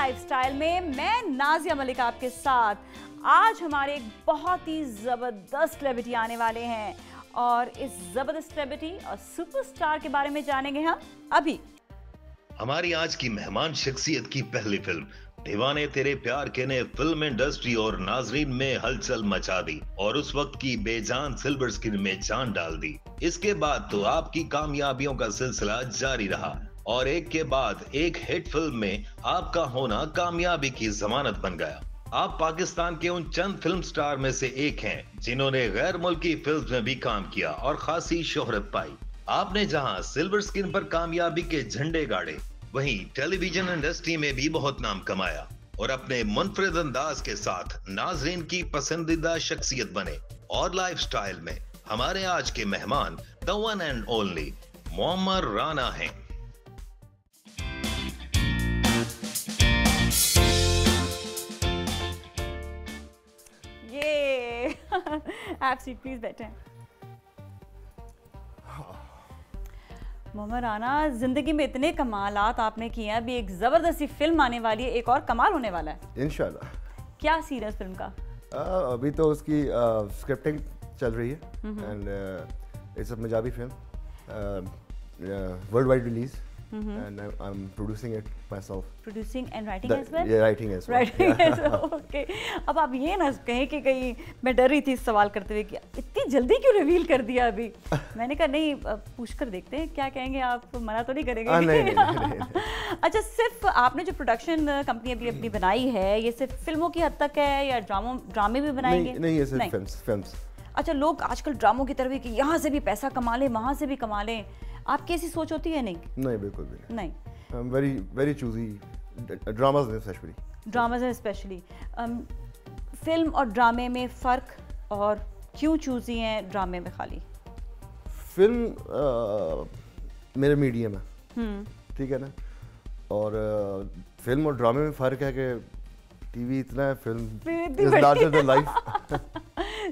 Lifestyle में मैं नाजिया मलिक आपके साथ। आज हमारे एक बहुत ही ज़बरदस्त सेलिब्रिटी आने वाले हैं और इस ज़बरदस्त सेलिब्रिटी और सुपरस्टार के बारे में जानेंगे हम अभी। हमारी आज की मेहमान शख्सियत की पहली फिल्म दीवाने तेरे प्यार के ने फिल्म इंडस्ट्री और नाजरीन में हलचल मचा दी और उस वक्त की बेजान सिल्वर स्क्रीन में जान डाल दी। इसके बाद तो आपकी कामयाबियों का सिलसिला जारी रहा और एक के बाद एक हिट फिल्म में आपका होना कामयाबी की जमानत बन गया। आप पाकिस्तान के उन चंद फिल्म स्टार में से एक हैं जिन्होंने गैर मुल्की फिल्म में भी काम किया और खासी शोहरत पाई। आपने जहां सिल्वर स्क्रीन पर कामयाबी के झंडे गाड़े, वहीं टेलीविजन इंडस्ट्री में भी बहुत नाम कमाया और अपने मुनफरिद अंदाज के साथ नाजरीन की पसंदीदा शख्सियत बने। और लाइफस्टाइल में हमारे आज के मेहमान the one and only Mohammad Rana हैं। ये आप सीट प्लीज बैठें। मोहम्मद राना, जिंदगी में इतने कमालात आपने किए हैं, अभी एक जबरदस्त सी फिल्म आने वाली है, एक और कमाल होने वाला है इंशाल्लाह। क्या सीरियस फिल्म का? अभी तो उसकी स्क्रिप्टिंग चल रही है and it's a Punjabi film, world wide release and I'm producing it myself. Producing and writing as well? Yeah, writing as well. Writing as well, okay. अब आप ये ना कहें कि कहीं मैं डर रही थी इस सवाल करते हुए कि इतनी जल्दी क्यों रिवील कर दिया अभी। मैंने कहा नहीं, पूछ कर देखते हैं क्या कहेंगे, आप मना तो नहीं करेंगे? नहीं। अच्छा, सिर्फ आपने जो प्रोडक्शन कंपनी अभी अपनी बनाई है, ये सिर्फ फिल्मों की हद तक है या ड्रामे भी बनाएंगे? नहीं, ये सिर्फ फिल्म्स। अच्छा, लोग आजकल ड्रामों की तरफ है कि यहाँ से भी पैसा कमा लें, वहाँ से भी कमा लें, आपकी ऐसी सोच होती है? नहीं, बिल्कुल भी नहीं। I'm very choosy, dramas especially. Dramas में स्पेशली। फिल्म और ड्रामे में फ़र्क, और क्यों चूज़ी हैं ड्रामे में खाली? फिल्म मेरे मीडियम है, ठीक है ना, और फिल्म और ड्रामे में फ़र्क है कि टीवी इतना है, film is larger than life.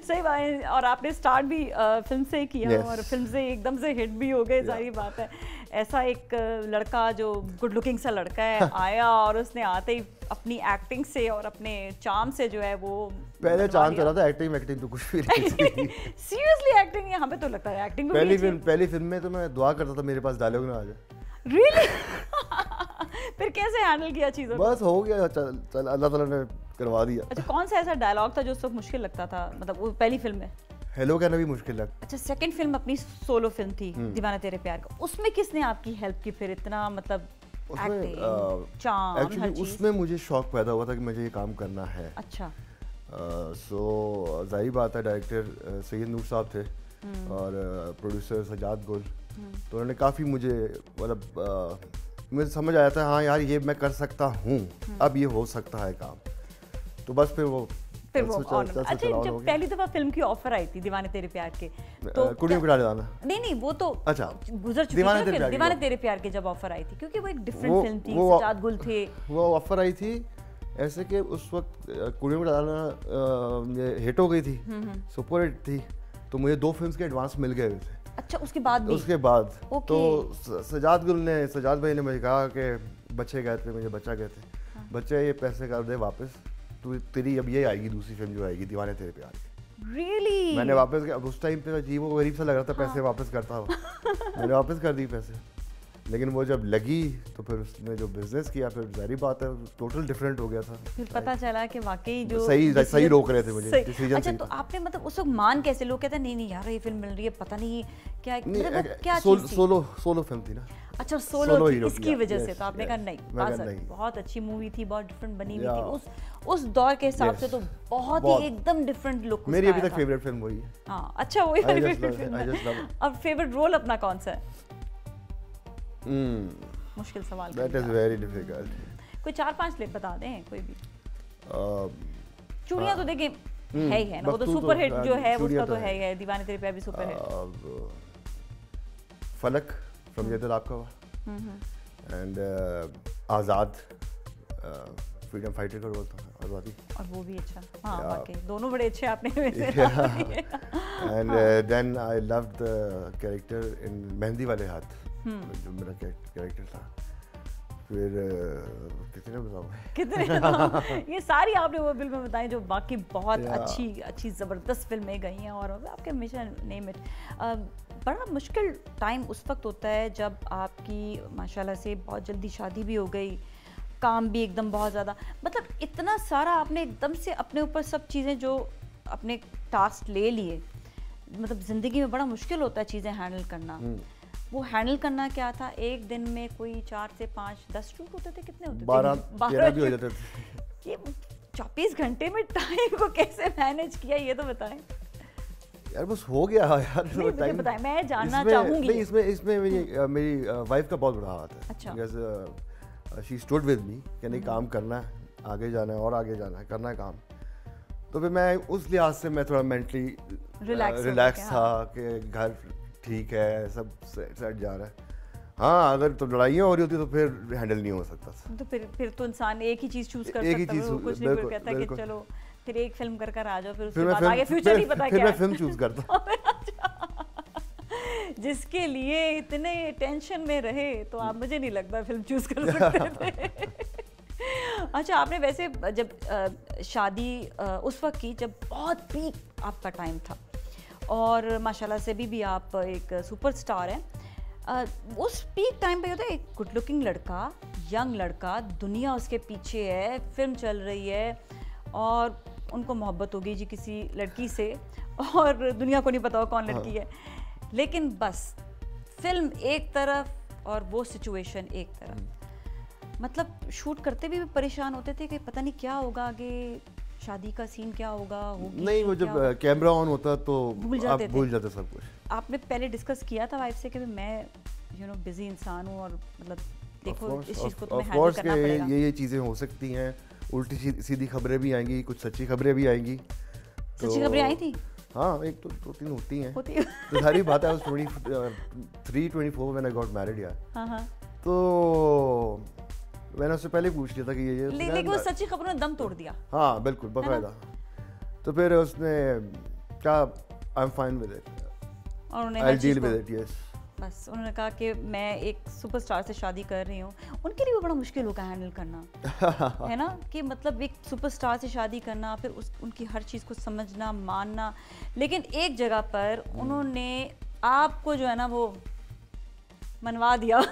सही बात है। और आपने स्टार्ट भी फिल्म से किया, yes. और फिल्म से एकदम से हिट भी हो गए, जाहिर बात है। ऐसा एक लड़का जो गुड लुकिंग सा लड़का है आया और उसने आते ही अपनी एक्टिंग से और अपने चार्म से जो है वो पहले चांद चला था। एक्टिंग तो कुछ भी नहीं थी। सीरियसली एक्टिंग, ये हमें तो लगता है एक्टिंग पहली फिल्म में तो मैं दुआ करता था मेरे पास डायलॉग ना आ जाए। रियली? फिर कैसे हैंडल किया चीज़ों को? बस हो गया, चल अल्लाह ताला ने करवा दिया। अच्छा, कौन सा ऐसा डायलॉग था जो उस वक्त मुश्किल लगता था, मतलब वो पहली फिल्म में? हेलो कहना भी मुश्किल लगा। अच्छा, सेकंड फिल्म अपनी सोलो फिल्म थी दीवाना तेरे प्यार का, उसमें किसने आपकी हेल्प की फिर इतना, मतलब एक्टिंग, चार्म, हर एक्चुअली चीज़? उसमें मुझे शौक पैदा हुआ था कि मुझे ये काम करना है। अच्छा। सो जाहिर बात है, डायरेक्टर सैयद नूर साहब थे और प्रोड्यूसर सजाद गुल, तो उन्होंने काफ़ी मुझे, मतलब मुझे समझ आया था हाँ यार ये मैं कर सकता हूँ, अब ये हो सकता है काम। तो बस फिर वो अच्छा, जब पहली दफा फिल्म की ऑफर आई थी दीवाने तेरे प्यार के, तो कुड़ियों को डाले जाना, नहीं वो तो अच्छा गुजर चुकी थी। दीवाने तेरे प्यार के जब ऑफर आई थी, क्योंकि वो एक डिफरेंट फिल्म थी, सजाद गुल थे, वो ऑफर आई थी ऐसे कि उस वक्त कुड़ियों को डालना हिट हो गई थी, सुपर हिट थी, तो मुझे 2 फिल्म्स के एडवांस मिल गए थे। अच्छा, उसके बाद तो सजाद भाई ने मुझे कहा कि बच्चे गए थे, मुझे बच्चा गए थे, बच्चे ये पैसे कर दे वापस, तो तेरी अब ये आएगी दूसरी फिल्म जो आएगी दीवाने तेरे प्यार की। Really? मैंने वापस, अब उस टाइम पे जी वो गरीब सा लग रहा था, पैसे वापस करता हो। मैंने वापस कर दी पैसे, लेकिन वो जब लगी तो फिर उसने जो बिजनेस किया, फिर जारी बात है टोटल डिफरेंट हो गया था। फिर पता चला कि वाकई जो सही रोक रहे थे मुझे डिसीजन। अच्छा, तो आपने मतलब उस वक्त मान कैसे, लोग कहते हैं नहीं यार ये फिल्म मिल रही है, पता नहीं क्या, मतलब क्या चीज़ थी? सोलो फिल्म थी ना। अच्छा, सोलो थी, इसकी वजह से तो आपने कहा नहीं, बहुत अच्छी मूवी थी, बहुत डिफरेंट बनी हुई थी, उस दौर के हिसाब से तो बहुत ही एकदम डिफरेंट लुक। मेरी अभी तक फेवरेट फिल्म वही है। हाँ, अच्छा, वही मेरी फेवरेट फिल्म है। अब फेवरेट रोल अपना कौन सा है? मुश्किल सवाल। That is very difficult। कोई 4-5 ले बता दें, कोई भी। चूड़ियाँ तो देखें है ही है ना, वो तो सुपर हिट जो है उसका तो है ही है, दीवाने तेरे प्यार भी सुपर हिट। फलक फ्रॉम ये दिल आपका, एंड आज़ाद फ्रीडम फाइटर का रोल था, आज़ादी, और वो भी अच्छा। हाँ, वाकई दोनों बड़े अच्छे आपने। And then I loved the character in Mehndi Wale Haath, जो मेरा कैरेक्टर था, फिर कितने बताऊँ? कितने ये सारी आपने वो फिल्में बताई जो बाकी बहुत अच्छी ज़बरदस्त फिल्में गई हैं और आपके हमेशा नेम इट। बड़ा मुश्किल टाइम उस वक्त होता है जब आपकी माशाल्लाह से बहुत जल्दी शादी भी हो गई, काम भी एकदम बहुत ज़्यादा, मतलब इतना सारा आपने एकदम से अपने ऊपर सब चीज़ें जो अपने टास्क ले लिए, मतलब ज़िंदगी में बड़ा मुश्किल होता है चीज़ें हैंडल करना। वो हैंडल करना क्या था? एक दिन में कोई 4 से 5 10 शूट होते थे, कितने होते थे? 12 भी हो जाते थे। ये 24 घंटे में टाइम को कैसे मैनेज किया, ये तो बताएं यार। बस हो गया यार। नहीं मुझे बताएं, मैं जानना चाहूंगी। इसमें मेरी वाइफ का बहुत बड़ा हाथ है। अच्छा। Because she stood with me कि नहीं काम करना है, आगे जाना है और आगे जाना है, करना है काम। तो फिर मैं उस लिहाज से मैं थोड़ा मेंटली रिलैक्स था कि घर ठीक है, सब सेट जा रहा है। हाँ, अगर तो लड़ाइयाँ हो रही होती तो फिर हैंडल नहीं हो सकता था। तो फिर तो इंसान एक ही चीज़ चूज कर सकता है, कुछ नहीं फिर कहता कि चलो फिर एक फिल्म कर आ जाओ, फिर उसके बाद आगे फ्यूचर नहीं पता क्या। फिर मैं फिल्म चूज करता हूँ। जिसके लिए इतने टेंशन में रहे तो आप, मुझे नहीं लगता फिल्म चूज कर सकते थे। अच्छा, आपने वैसे जब शादी उस वक्त की जब बहुत पीक आपका टाइम था और माशाल्लाह से भी आप एक सुपरस्टार हैं, उस पीक टाइम पे होता है एक गुड लुकिंग लड़का, यंग लड़का, दुनिया उसके पीछे है, फिल्म चल रही है और उनको मोहब्बत हो गई जी किसी लड़की से और दुनिया को नहीं पता हो कौन लड़की है, लेकिन बस फिल्म एक तरफ और वो सिचुएशन एक तरफ। मतलब शूट करते भी परेशान होते थे कि पता नहीं क्या होगा आगे, शादी का सीन क्या होगा, नहीं वो जब कैमरा ऑन होता तो आप भूल जाते सब कुछ। आपने पहले डिस्कस किया था वाइफ से कि मैं बिजी इंसान हूँ और मतलब देखो इस चीज़ को तुम्हें हैंडल करना पड़ेगा। ये चीज़ें हो सकती हैं, उल्टी सीधी खबरें भी आएंगी, कुछ सच्ची खबरें भी आएंगी। सच्ची खबरें आई थी? हाँ, एक तो 2-3 होती हैं। तो सारी बात है। 23-24 व्हेन आई गॉट मैरिड यार। हाँ। तो मैंने उससे पहले पूछ लिया था कि ये लेकिन वो सच्ची खबरों ने दम तोड़ दिया। हाँ बिल्कुल, बाकायदा। तो फिर उसने कहा I am fine with it, I deal with it. Yes, बस उन्होंने कहा कि मैं एक सुपरस्टार से शादी कर रही हूँ। उनके लिए वो बड़ा मुश्किल होगा हैंडल करना है ना, कि मतलब एक सुपरस्टार से शादी करना, फिर उनकी हर चीज़ को समझना, मानना। लेकिन एक जगह पर उन्होंने आपको जो है ना वो मनवा दिया।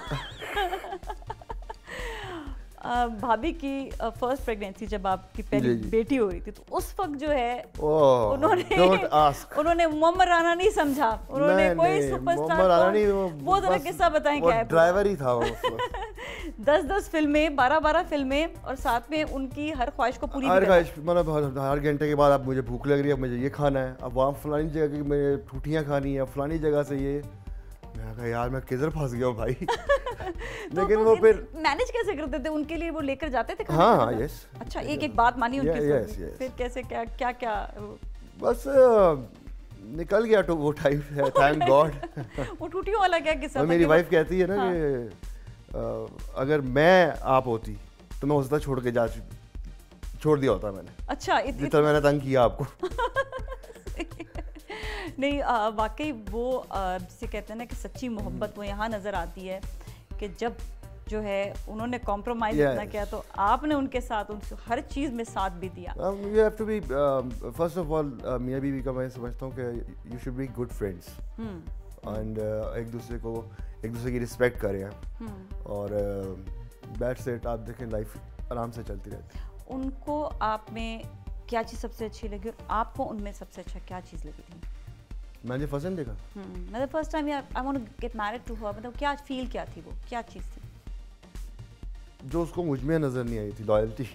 भाभी की फर्स्ट प्रेगनेंसी जब आपकी पहली बेटी हो रही थी, तो उस वक्त जो है उन्होंने मोहम्मद राना नहीं समझा, उन्होंने कोई सुपरस्टार वो जरा किस्सा बताएं क्या है। ड्राइवर ही था वो। 10-10 फिल्में, 12-12 फिल्में और साथ में उनकी हर ख्वाहिश को पूरी हर ख्वाहिश, मतलब हर घंटे के बाद अब मुझे भूख लग रही है, मुझे ये खाना है, अब वहाँ फलानी जगह की मुझे ठूठियाँ खानी है, फलानी जगह से ये। मैं कहा यार मैं किधर फंस गया हूँ भाई। लेकिन वो फिर मैनेज कैसे करते थे? उनके लिए वो लेकर जाते थे? हाँ, यस। अच्छा, एक बात मानी उनकी? यस। फिर कैसे, क्या बस निकल गया तो वो टाइम है, थैंक गॉड। वो टूटियों वाला क्या किस्सा? मेरी वाइफ कहती है ना कि अगर मैं आप होती तो मैं उसदा छोड़ दिया होता मैंने। अच्छा, जितना मैंने तंग किया आपको। नहीं, वाकई वो जिसे कहते हैं ना कि सच्ची मोहब्बत वो यहाँ नज़र आती है कि जब जो है उन्होंने कॉम्प्रोमाइज़ इतना किया तो आपने उनके साथ हर चीज़ में साथ भी दिया। You have to be first of all मियाँ बीवी का मैं समझता हूँ कि you should be good friends and एक दूसरे की रिस्पेक्ट करें और that's it। आप देखें लाइफ आराम से चलती रहती है। उनको आप में क्या चीज़ सबसे अच्छी लगी और आपको उनमें सबसे अच्छा क्या चीज़ लगी थी? मैंने फर्स्ट टाइम देखा, मतलब first time I want to get married to her, मतलब क्या फील क्या थी, वो क्या चीज़ थी जो उसको मुझ में नजर नहीं आई थी? लॉयल्टी।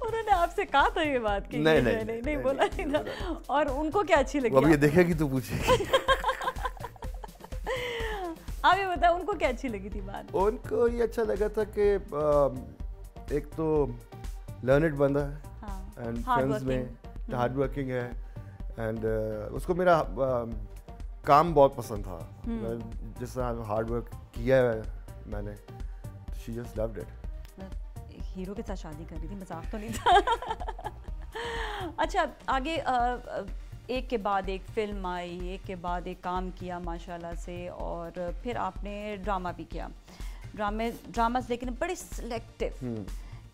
उन्होंने आपसे कहा था ये बात कि नहीं बोला नहीं था। और उनको क्या अच्छी लगी? अब ये देखेगी तो पूछेगी। आप ये बताओ उनको क्या अच्छी लगी थी बात? उनको ये अच्छा लगा था कि एक तो लर्नड बंदा है एंड फ्रेंड्स में हार्ड वर्किंग है एंड उसको मेरा काम बहुत पसंद था। जिस तरह हार्ड वर्क किया है मैंने, she just loved it. Hero के साथ शादी कर रही थी, मजाक तो नहीं था। अच्छा, आगे एक के बाद एक फिल्म आई, एक के बाद एक काम किया माशाल्लाह से, और फिर आपने ड्रामा भी किया। ड्रामास लेकिन बड़े सिलेक्टिव।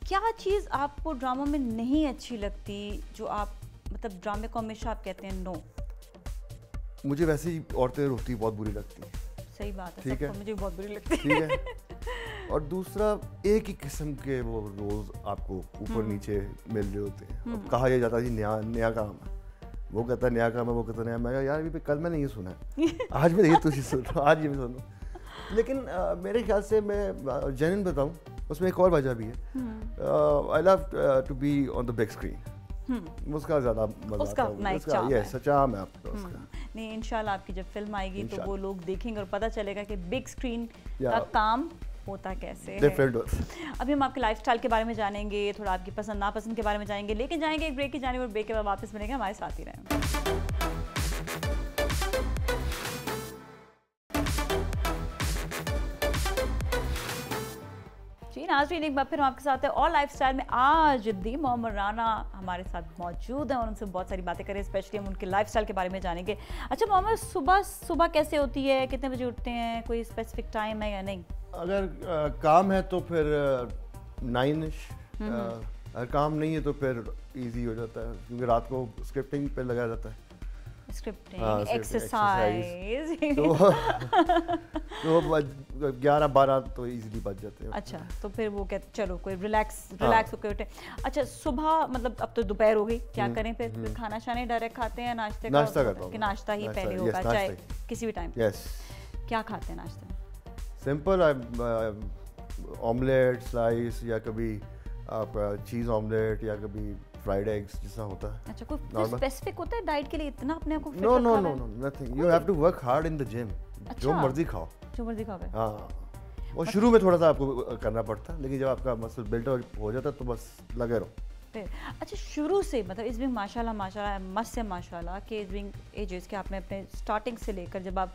क्या चीज़ आपको ड्रामा में नहीं अच्छी लगती जो आप मतलब ड्रामे को हमेशा आप कहते हैं नो? मुझे वैसे ही औरतें रोती बहुत बुरी लगती हैं। सही बात है, ठीक है, सबको मुझे बहुत बुरी लगती है। ठीक है। और दूसरा, एक ही किस्म के वो रोज आपको ऊपर नीचे मिल रहे होते हैं। अब कहा यह जाता है जी नया काम है, वो कहता है नया काम है, वो कहता नया। मैं यार अभी कल मैंने ये सुना है, आज मैं ये तुझे सुन रहा हूँ, आज ये मैं सुन रहा हूँ। लेकिन मेरे ख्याल से मैं जेन्युइन बताऊँ, उसमें एक और वजह भी है। I love to be on the big screen. उसका ज़्यादा मजा उसका आता अपना है, एक उसका चार्म ये है। सचा मैं आपका उसका। नहीं, इंशाल्लाह आपकी जब फिल्म आएगी तो वो लोग देखेंगे और पता चलेगा कि बिग स्क्रीन या का काम होता कैसे है। डिफरेंट। अभी हम आपके लाइफस्टाइल के बारे में जानेंगे, थोड़ा आपकी पसंद नापसंद के बारे में जानेंगे, लेकिन जाएंगे एक ब्रेक की जाने, और ब्रेक के बाद वापस मिलेंगे। हमारे साथ ही रहें। जी नाज़रीन, एक बार फिर हम आपके साथ है और लाइफस्टाइल में आज दी मोहम्मद राना हमारे साथ मौजूद हैं और उनसे बहुत सारी बातें करें, स्पेशली हम उनके लाइफस्टाइल के बारे में जानेंगे। अच्छा मोहम्मद, सुबह कैसे होती है, कितने बजे उठते हैं, कोई स्पेसिफिक टाइम है या नहीं? अगर काम है तो फिर 9ish, अगर काम नहीं है तो फिर इजी हो जाता है, क्योंकि रात को स्क्रिप्टिंग पे लगा रहता है। स्क्रिप्टिंग, एक्सरसाइज तो 11-12 तो इजीली बच जाते हैं। अच्छा, तो फिर वो कहते चलो कोई रिलैक्स होकर उठे। अच्छा, सुबह मतलब अब तो दोपहर हो गई, क्या करें फिर? खाना शाने डायरेक्ट खाते हैं, नाश्ता करता हूँ कि नाश्ता ही पहले होगा, चाहे किसी भी टाइम? यस। क्या खाते हैं नाश्ते में? सिंपल, ऑमलेट स्लाइस, या कभी आप चीज़ ऑमलेट, या कभी फ्राइड एग्स जैसा होता है। अच्छा, कोई स्पेसिफिक होता है डाइट के लिए इतना अपने आप को फिट नो रखा है? Nothing, you have to work hard in the gym. जो मर्जी खाओ, जो मर्जी खाओ। हाँ, और शुरू में थोड़ा सा आपको करना पड़ता है, लेकिन जब आपका मसल बिल्ट हो जाता है तो बस लगे रहो। अच्छा, शुरू से मतलब इस बिंग माशाल्लाह मस्त से माशाल्लाह के इस बिंग एजेस के आपने अपने स्टार्टिंग से लेकर जब आप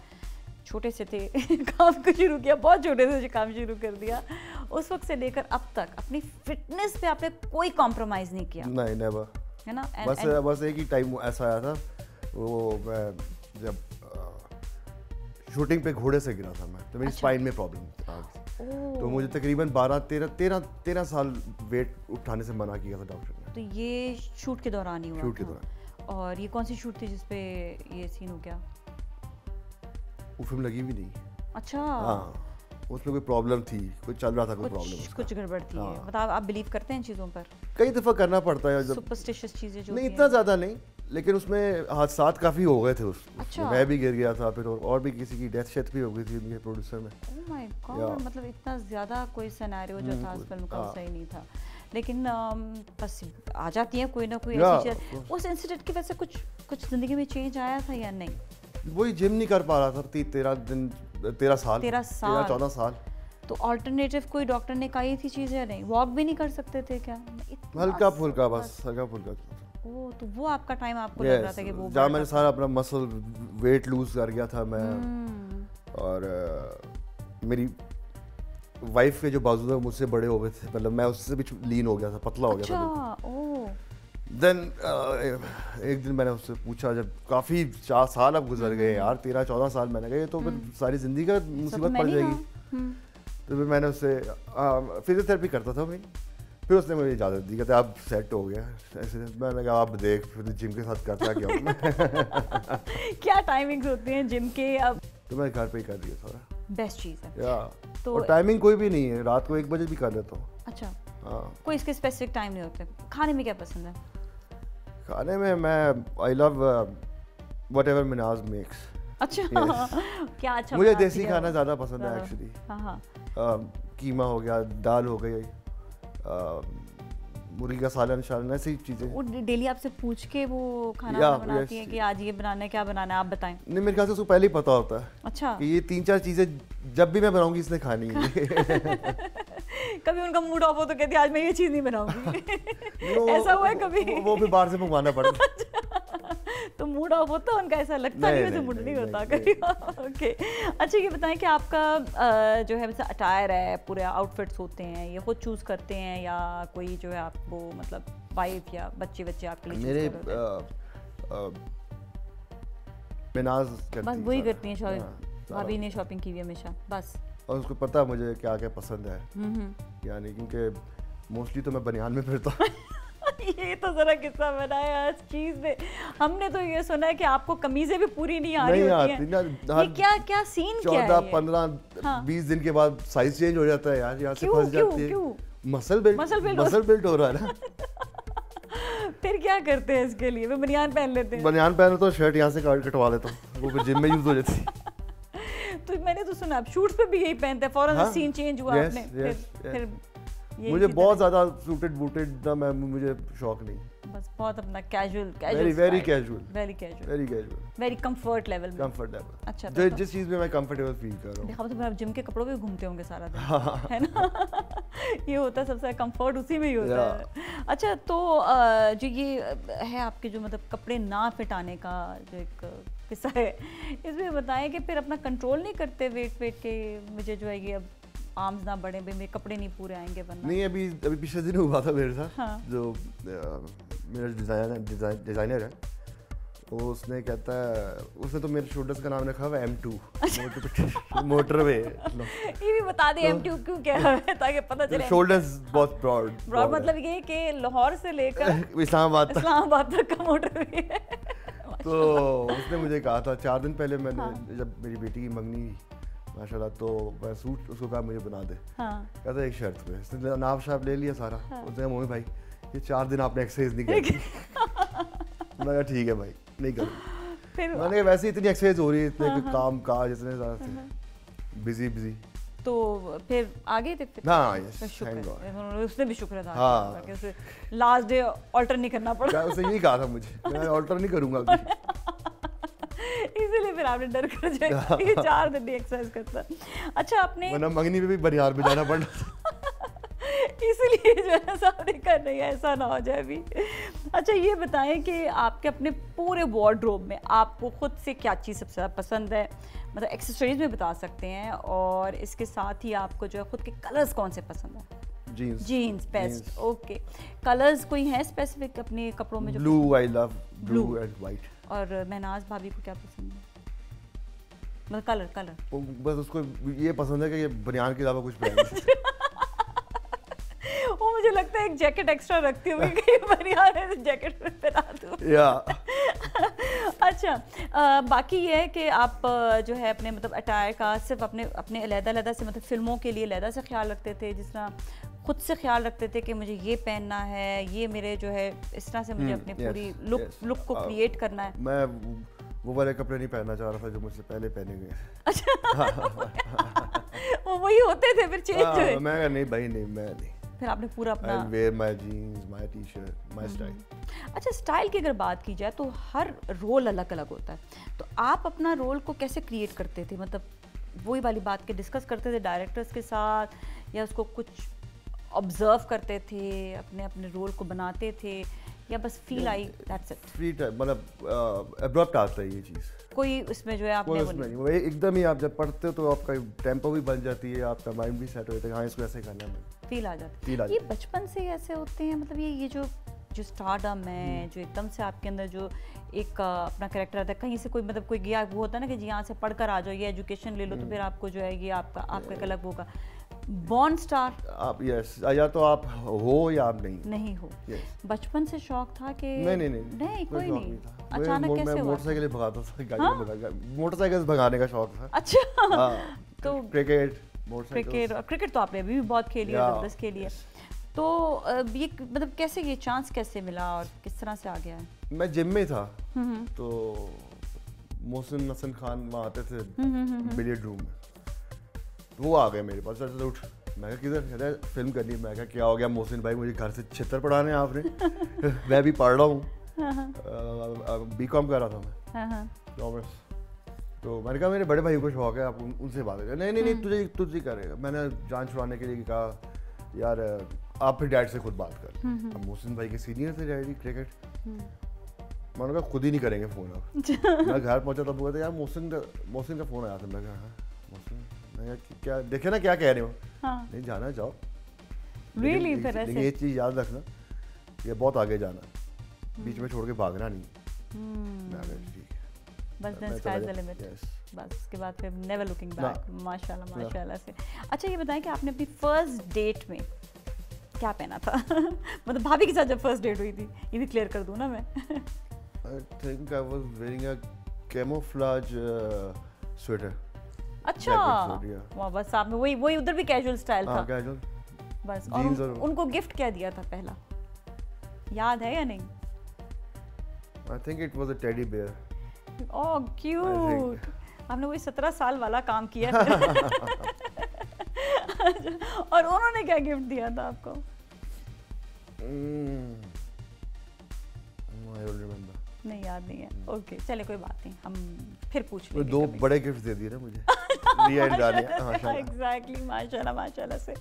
छोटे से थे काम को शुरू किया, बहुत छोटे से काम शुरू कर दिया, उस वक्त से लेकर अब तक अपनी फिटनेस पे आपने कोई कॉम्प्रोमाइज़ नहीं किया? नहीं, नेवर, है ना? बस एक ही टाइम ऐसा आया था, वो मैं जब शूटिंग पे घोड़े से गिरा था मैं, तो मेरी स्पाइन में प्रॉब्लम आ गई, तो मुझे तकरीबन 12-13 साल वेट उठाने से मना किया था डॉक्टर ने। तो ये शूट के दौरान ही हुआ? शूट के दौरान। और ये कौन सी शूट थी जिसपे ये सीन हो गया? वो फिल्म लगी भी नहीं। अच्छा, हाँ, उसमें कोई प्रॉब्लम थी, कुछ चल रहा था, कोई प्रॉब्लम, कुछ गड़बड़ थी। हाँ। मतलब आप बिलीव करते हैं इन चीज़ों पर? कई दफ़ा करना पड़ता है, जब सुपरस्टिशियस चीज़ें जो नहीं, इतना ज़्यादा नहीं, लेकिन उसमें हादसा काफ़ी हो गए थे अच्छा। मैं भी गिर गया था, फिर और भी किसी की डेथ भी हो गई थी उनके प्रोड्यूसर में। ओह माय गॉड, मतलब इतना ज़्यादा कोई सिनेरियो जो था उस फिल्म का सही नहीं था, लेकिन बस आ जाती है कोई ना कोई ऐसी चीज़। उस इंसिडेंट की वजह से कुछ ज़िंदगी में चेंज आया था या नहीं? वही जिम नहीं कर पा रहा था, 13 साल 14 साल। तो अल्टरनेटिव कोई डॉक्टर ने कही थी चीज़ या नहीं? वॉक भी नहीं कर सकते थे क्या? हल्का फुल्का, बस हल्का फुल्का। ओह, तो वो आपका टाइम आपको लग रहा था कि वो जहाँ मैंने सारा अपना मसल वेट लूज कर गया था मैं, और मेरी वाइफ के जो बाजू थे मुझसे बड़े हो गए थे, मतलब मैं उससे भी लीन हो गया था, पतला हो गया था। देन एक दिन मैंने उससे पूछा, जब काफ़ी 4 साल अब गुजर गए यार, 13-14 साल, मैंने कहा तो फिर सारी ज़िंदगी का मुसीबत पड़ जाएगी। तो फिर मैंने उससे फिजियोथेरेपी करता था मैं, फिर उसने मुझे इजाज़त दी, कहते आप सेट हो गया ऐसे। मैंने कहा आप देख, फिर जिम के साथ करता क्या हूँ क्या टाइमिंग्स होती हैं जिम के? अब तो मैं घर पे ही कर दिया सारा। बेस्ट चीज़ है या तो, और टाइमिंग कोई भी नहीं है, रात को 1 बजे भी कर लेता हूँ। अच्छा, हाँ, कोई इसके स्पेसिफिक टाइम नहीं होते? खाने में क्या पसंद है? खाने में मैं I love whatever Minaj makes. अच्छा क्या अच्छा, मुझे देसी खाना ज़्यादा पसंद है एक्चुअली। हाँ, कीमा हो गया, दाल हो गई, मुर्गी का सालन ऐसी चीज़ें। वो डेली आपसे पूछ के वो खाना बनाती है कि आज ये बनाना है, क्या बनाना है, आप बताएं? नहीं, मेरे ख्याल से उसको पहले ही पता होता है। अच्छा, कि ये 3-4 चीज़ें जब भी मैं बनाऊंगी इसने खानी है। कभी उनका मूड ऑफ हो तो कहती है आज मैं ये चीज़ नहीं बनाऊंगी। ऐसा हुआ है कभी? वो भी बाहर से मंगवाना पड़ता। तो मूड ऑफ होता है उनका? ऐसा लगता नहीं, वैसे मूड नहीं होता कभी। ओके, अच्छा ये बताएं कि आपका जो है वैसे अटायर है, पूरे आउटफिट्स होते हैं, ये खुद चूज़ करते हैं या कोई जो है आपको मतलब वाइफ या बच्चे आपके लिए? मेरे बेनाज करती बस है वही सारा। करती हैं शॉपिंग, हाँ, भाभी ने शॉपिंग की हुई है हमेशा बस। और उसको पता है मुझे क्या क्या पसंद है, यानी क्योंकि मोस्टली तो मैं बनियान में फिरता हूँ। ये तो जरा किस्सा बनाया इस चीज में। हमने तो ये सुना है कि आपको कमीजें भी पूरी नहीं आ रही नहीं होती आती हैं। ना, ये क्या सीन क्या है 14, ये? 15, 20 दिन के बाद साइज चेंज हो जाता है यार, यहाँ से क्यों, फंस जाती है। क्यों? मसल Muscle build बिल्ड हो रहा है ना। फिर क्या करते हैं इसके लिए? वो बनियान पहन लेते हैं। बनियान पहने तो शर्ट यहाँ से कटवा लेता हूँ, वो फिर जिम में यूज हो जाती है। तो मैंने तो सुना आप शूट्स पे भी यही पहनते हैं, फौरन हाँ, सीन चेंज हुआ yes, आपने yes, फिर ये मुझे इसी बहुत तरह- ज्यादा सूटेड बूटेड ना, मैं मुझे शौक नहीं। बस बहुत अपना casual very casual, very casual, very casual, very comfort level में। कंफर्टेबल। अच्छा, जो तो- जिस चीज में मैं कंफर्टेबल फील कर रहा हूँ। देखा तो आप जिम के कपड़ों में घूमते होंगे सारा दिन, है ना? ये होता है सबसे कंफर्ट उसी में ही होता है। अच्छा, तो जो ये है आपके जो मतलब कपड़े ना फिट आने का जो एक किस्सा है, इसमें बताएं कि फिर अपना कंट्रोल नहीं करते वेट के, मुझे जो है ये अब आर्म्स ना बढ़े, मेरे कपड़े नहीं पूरे आएंगे वरना। नहीं, अभी पिछले दिन हुआ था मेरे साथ। हाँ। जो मेरा डिजाइनर है, वो उसने कहता है, उसने तो मेरे शोल्डर्स का नाम रखा हुआ है M2 मोटरवे। ये भी बता दे M2 क्यों क्या है ताकि पता चले। शोल्डर्स बहुत ब्रॉड मतलब ये कि लाहौर से लेकर इस्लामाबाद तक। इस्लामाबाद तक का मोटरवे है। तो उसने मुझे कहा था 4 दिन पहले, मैंने जब मेरी बेटी की मंगनी माशाल्लाह, तो मैं सूट उसको कहा मुझे बना दे। कहता एक शर्त पे, उसने नाप शाप ले लिया सारा। उसने कहा मोहित भाई ये 4 दिन आपने एक्सरसाइज नहीं की। मैंने कहा ठीक है भाई, नहीं करूँ। फिर मैंने कहा वैसे इतनी एक्सरसाइज हो रही है, इतने काम काज इतने ज़्यादा थे, बिजी। तो फिर आगे थे फिर? हाँ, yes, फिर शुक्र thank God। है, उसने भी शुक्र अदा हाँ। किया कि उसे लास्ट डे ऑल्टर नहीं करना पड़ा। उसने यही कहा था मुझे, मैं ऑल्टर नहीं करूँगा अभी। इसीलिए फिर आपने डर कर जाए कि 4 दिन नहीं एक्सरसाइज करता। अच्छा, आपने वरना मंगनी में भी बनियान में जाना पड़ना। इसलिए जो है सामने कर रही है, ऐसा ना हो जाए भी। अच्छा, ये बताएं कि आपके अपने पूरे वार्डरोब में आपको खुद से क्या चीज़ सबसे ज़्यादा पसंद है, मतलब एक्सेसरीज में बता सकते हैं, और इसके साथ ही आपको जो है खुद के कलर्स कौन से पसंद है? Jeans best. ओके, कलर्स कोई है स्पेसिफिक अपने कपड़ों में जो? Blue, I love blue Blue। And white. और महनाज भाभी को क्या पसंद है, मतलब कलर? बस उसको ये पसंद है कि ये बनियान के अलावा कुछ पहने। वो मुझे लगता है एक जैकेट एक्स्ट्रा रखती होगी कि बनियान है तो जैकेट पहना दूं। या अच्छा, बाकी ये है कि आप जो है अपने मतलब अटायर का सिर्फ अपने अलग-अलग से मतलब फिल्मों के लिए अलग से ख्याल रखते थे, जिस तरह खुद से ख्याल रखते थे कि मुझे ये पहनना है, ये मेरे जो है इस तरह से मुझे अपनी पूरी लुक को क्रिएट करना है? मैं वो वाले कपड़े नहीं पहनना चाह रहा था जो मुझसे पहले पहने गए। अच्छा। वो वही होते थे फिर चेंज हुए? मैं कहा नहीं भाई, नहीं मैं नहीं। फिर आपने पूरा अपना I'll wear my jeans, my t-shirt, my style। अच्छा, स्टाइल की अगर बात की जाए तो हर रोल अलग अलग होता है, तो आप अपना रोल को कैसे क्रिएट करते थे? मतलब वही वाली बात के डिस्कस करते थे डायरेक्टर्स के साथ, या उसको कुछ ऑब्जर्व करते थे, अपने अपने रोल को बनाते थे, या बस feel I that's it? Free time, मतलब अब्रप्ट आता है ये चीज़, कोई उसमें जो है आपने वो नहीं? वो एकदम ही आप जब पढ़ते हो तो आपका टेम्पो भी बन जाती है, आपका माइंड भी सेट हो जाता है, हाँ इसको ऐसे करना है, फील आ जाता है। ये बचपन से ऐसे होते हैं, मतलब ये जो स्टारडम है, जो एकदम से आपके अंदर जो एक अपना कैरेक्टर आता है, कहीं से कोई मतलब कोई गया, वो होता है ना कि जी यहाँ से पढ़कर आ जाओ, ये एजुकेशन ले लो, तो फिर आपको जो है ये आपका एक अलग होगा बॉर्न स्टार। आप यस, या तो आप हो या आप नहीं हो। yes। बचपन से शौक था कि नहीं कोई नहीं था। अचानक कैसे हुआ? मोटरसाइकिल भगाता था, मोटरसाइकिल भगाने का शौक था। अच्छा। तो क्रिकेट तो आपने अभी भी बहुत खेली है, जबरदस्त खेली है। तो ये मतलब कैसे ये चांस कैसे मिला और किस तरह से आ गया है? मैं जिम में था, तो मोहसिन हसन खान वहाँ आते थे बिलियर्ड रूम में, तो वो आ गए मेरे पास, उठ, मैं कहा किधर? कहते फिल्म करनी है। मैं कहा क्या हो गया मोहसिन भाई, मुझे घर से छितर पढ़ाने आपने। मैं भी पढ़ रहा हूँ, BCom कर रहा था मैं, कॉमर्स। तो मैंने कहा मेरे बड़े भाई को शौक है, आप उनसे बात करें। नहीं तुझे करेगा। मैंने जान छुड़ाने के लिए कहा यार आप फिर डैड से खुद बात कर। अब मोहसिन भाई के सीनियर थे डैडी क्रिकेट, मैंने कहा खुद ही नहीं करेंगे फ़ोन अब। मैं घर पहुंचा तब हुआ था यार मोहसिन का फ़ोन आया था। मैं कहा हाँ मोहसिन, मैं क्या देखे ना क्या कह रहे हो? नहीं जाना जाओ, लेकिन ये चीज़ याद रखना, ये बहुत आगे जाना, बीच में छोड़ के भागना नहीं। मैं ठीक है। बस देन मैं स्काई चला द गया। लिमिट। Yes. बस उसके बाद फिर नेवर लुकिंग ना। बैक। माशाल्लाह माशाल्लाह से। अच्छा ये बताएं कि आपने अपनी फर्स्ट डेट में क्या पहना था? मतलब भाभी के साथ जब फर्स्ट डेट हुई थी, ये भी क्लियर कर दूं ना मैं। I think I was wearing a camouflage sweater. अच्छा Jacket suit, yeah. वाह, बस आपने वही उधर भी कैजुअल स्टाइल हाँ, था casual. बस। jeans और और- उनको गिफ्ट क्या दिया था पहला, याद है या नहीं? I think it was a teddy bear. Oh cute. आपने वही 17 साल वाला काम किया फिर। और उन्होंने क्या गिफ्ट दिया था आपको? I don't remember. नहीं याद नहीं है। ओके चले कोई बात नहीं, हम फिर पूछ वो लेंगे दो कभी। बड़े गिफ्ट दे दिए ना मुझे। रिया एंड डालिया, माशाल्लाह। एग्जैक्टली माशाल्लाह माशाल्लाह से।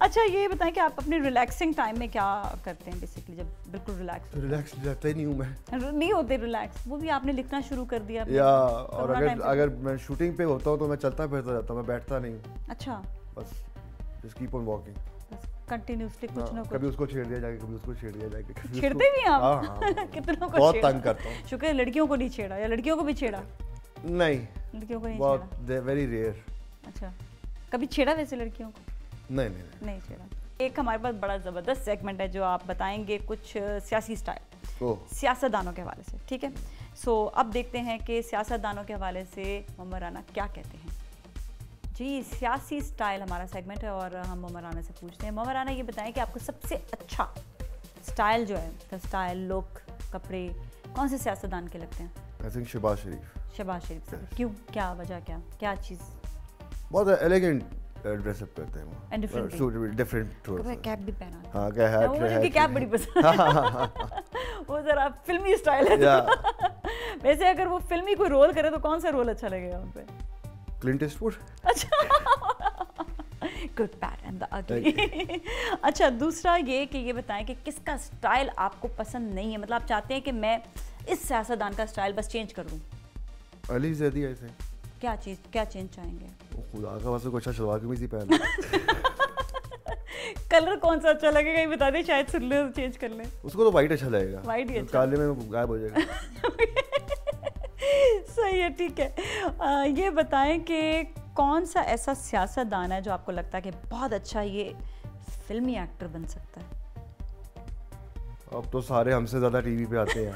अच्छा ये बताएं कि आप अपने रिलैक्सिंग टाइम में क्या करते हैं बेसिकली, जब बिल्कुल रिलैक्स रिलैक्स रहता ही नहीं हूँ मैं। नहीं होते रिलैक्स? वो भी आपने लिखना शुरू कर दिया अपने या और कोरोना टाइम पे। अगर मैं शूटिंग पे होता हूँ तो मैं चलता फिरता रहता हूँ, मैं बैठता नहीं हूँ, अच्छा बस जस्ट कीप ऑन वॉकिंग। बस कंटिन्यूसली कुछ ना कभी कुछ उसको छेड़ दिया जाके, कभी उसको छेड़ दिया जाके, कभी छेड़ते भी हैं आप? हाँ, हाँ। कितनों को बहुत छेड़ा? तंग करता हूँ। शुक्र है लड़कियों को नहीं छेड़ा, या लड़कियों को भी छेड़ा? नहीं, लड़कियों को नहीं बहुत छेड़ा। Very rare. अच्छा कभी छेड़ा वैसे लड़कियों को? नहीं नहीं नहीं छेड़ा। एक हमारे पास बड़ा ज़बरदस्त सेगमेंट है जो आप बताएंगे कुछ सियासी स्टाइल ओह सियासतदानों के हवाले से, ठीक है? सो अब देखते हैं कि सियासतदानों के हवाले से मोहम्मद राना क्या कहते हैं। जी सियासी स्टाइल हमारा सेगमेंट है और हम मोहम्मद राना से पूछते हैं। मोहम्मद राना ये बताएं कि आपको सबसे अच्छा स्टाइल जो है, स्टाइल लुक कपड़े कौन से सियासतदान के लगते हैं? आई थिंक शहबाज शरीफ। शहबाज शरीफ से। क्यों, क्या वजह, क्या चीज़? बहुत एलिगेंट ड्रेसअप करते हैं वो। And different सूट डिफरेंट थोड़ा सा। कैप भी पहना हाँ क्या है, वो मुझे कैप बड़ी पसंद है। वो जरा फिल्मी स्टाइल है। वैसे अगर वो फिल्मी कोई रोल करे तो कौन सा रोल अच्छा लगेगा उन पे? Clint Eastwood. अच्छा good bad and the ugly. अच्छा दूसरा ये कि ये बताएं कि किसका स्टाइल आपको पसंद नहीं है, मतलब आप चाहते हैं कि मैं इस सियासतदान का स्टाइल बस चेंज कर दूं। Ali Zaidi I think. क्या चीज़, क्या चेंज चाहेंगे? खुदा का वास्ते कुछ अच्छा शलवार कमीज ही पहन। कलर कौन सा अच्छा लगेगा ये बता दें, शायद सुन ले चेंज कर लें। उसको तो वाइट अच्छा लगेगा। White ही अच्छा। काले में गायब हो जाएगा। सही है, ठीक है। ये बताएं कि कौन सा ऐसा सियासतदान है जो आपको लगता है कि बहुत अच्छा ये फिल्मी एक्टर बन सकता है? अब तो सारे हमसे ज्यादा टीवी पे आते हैं।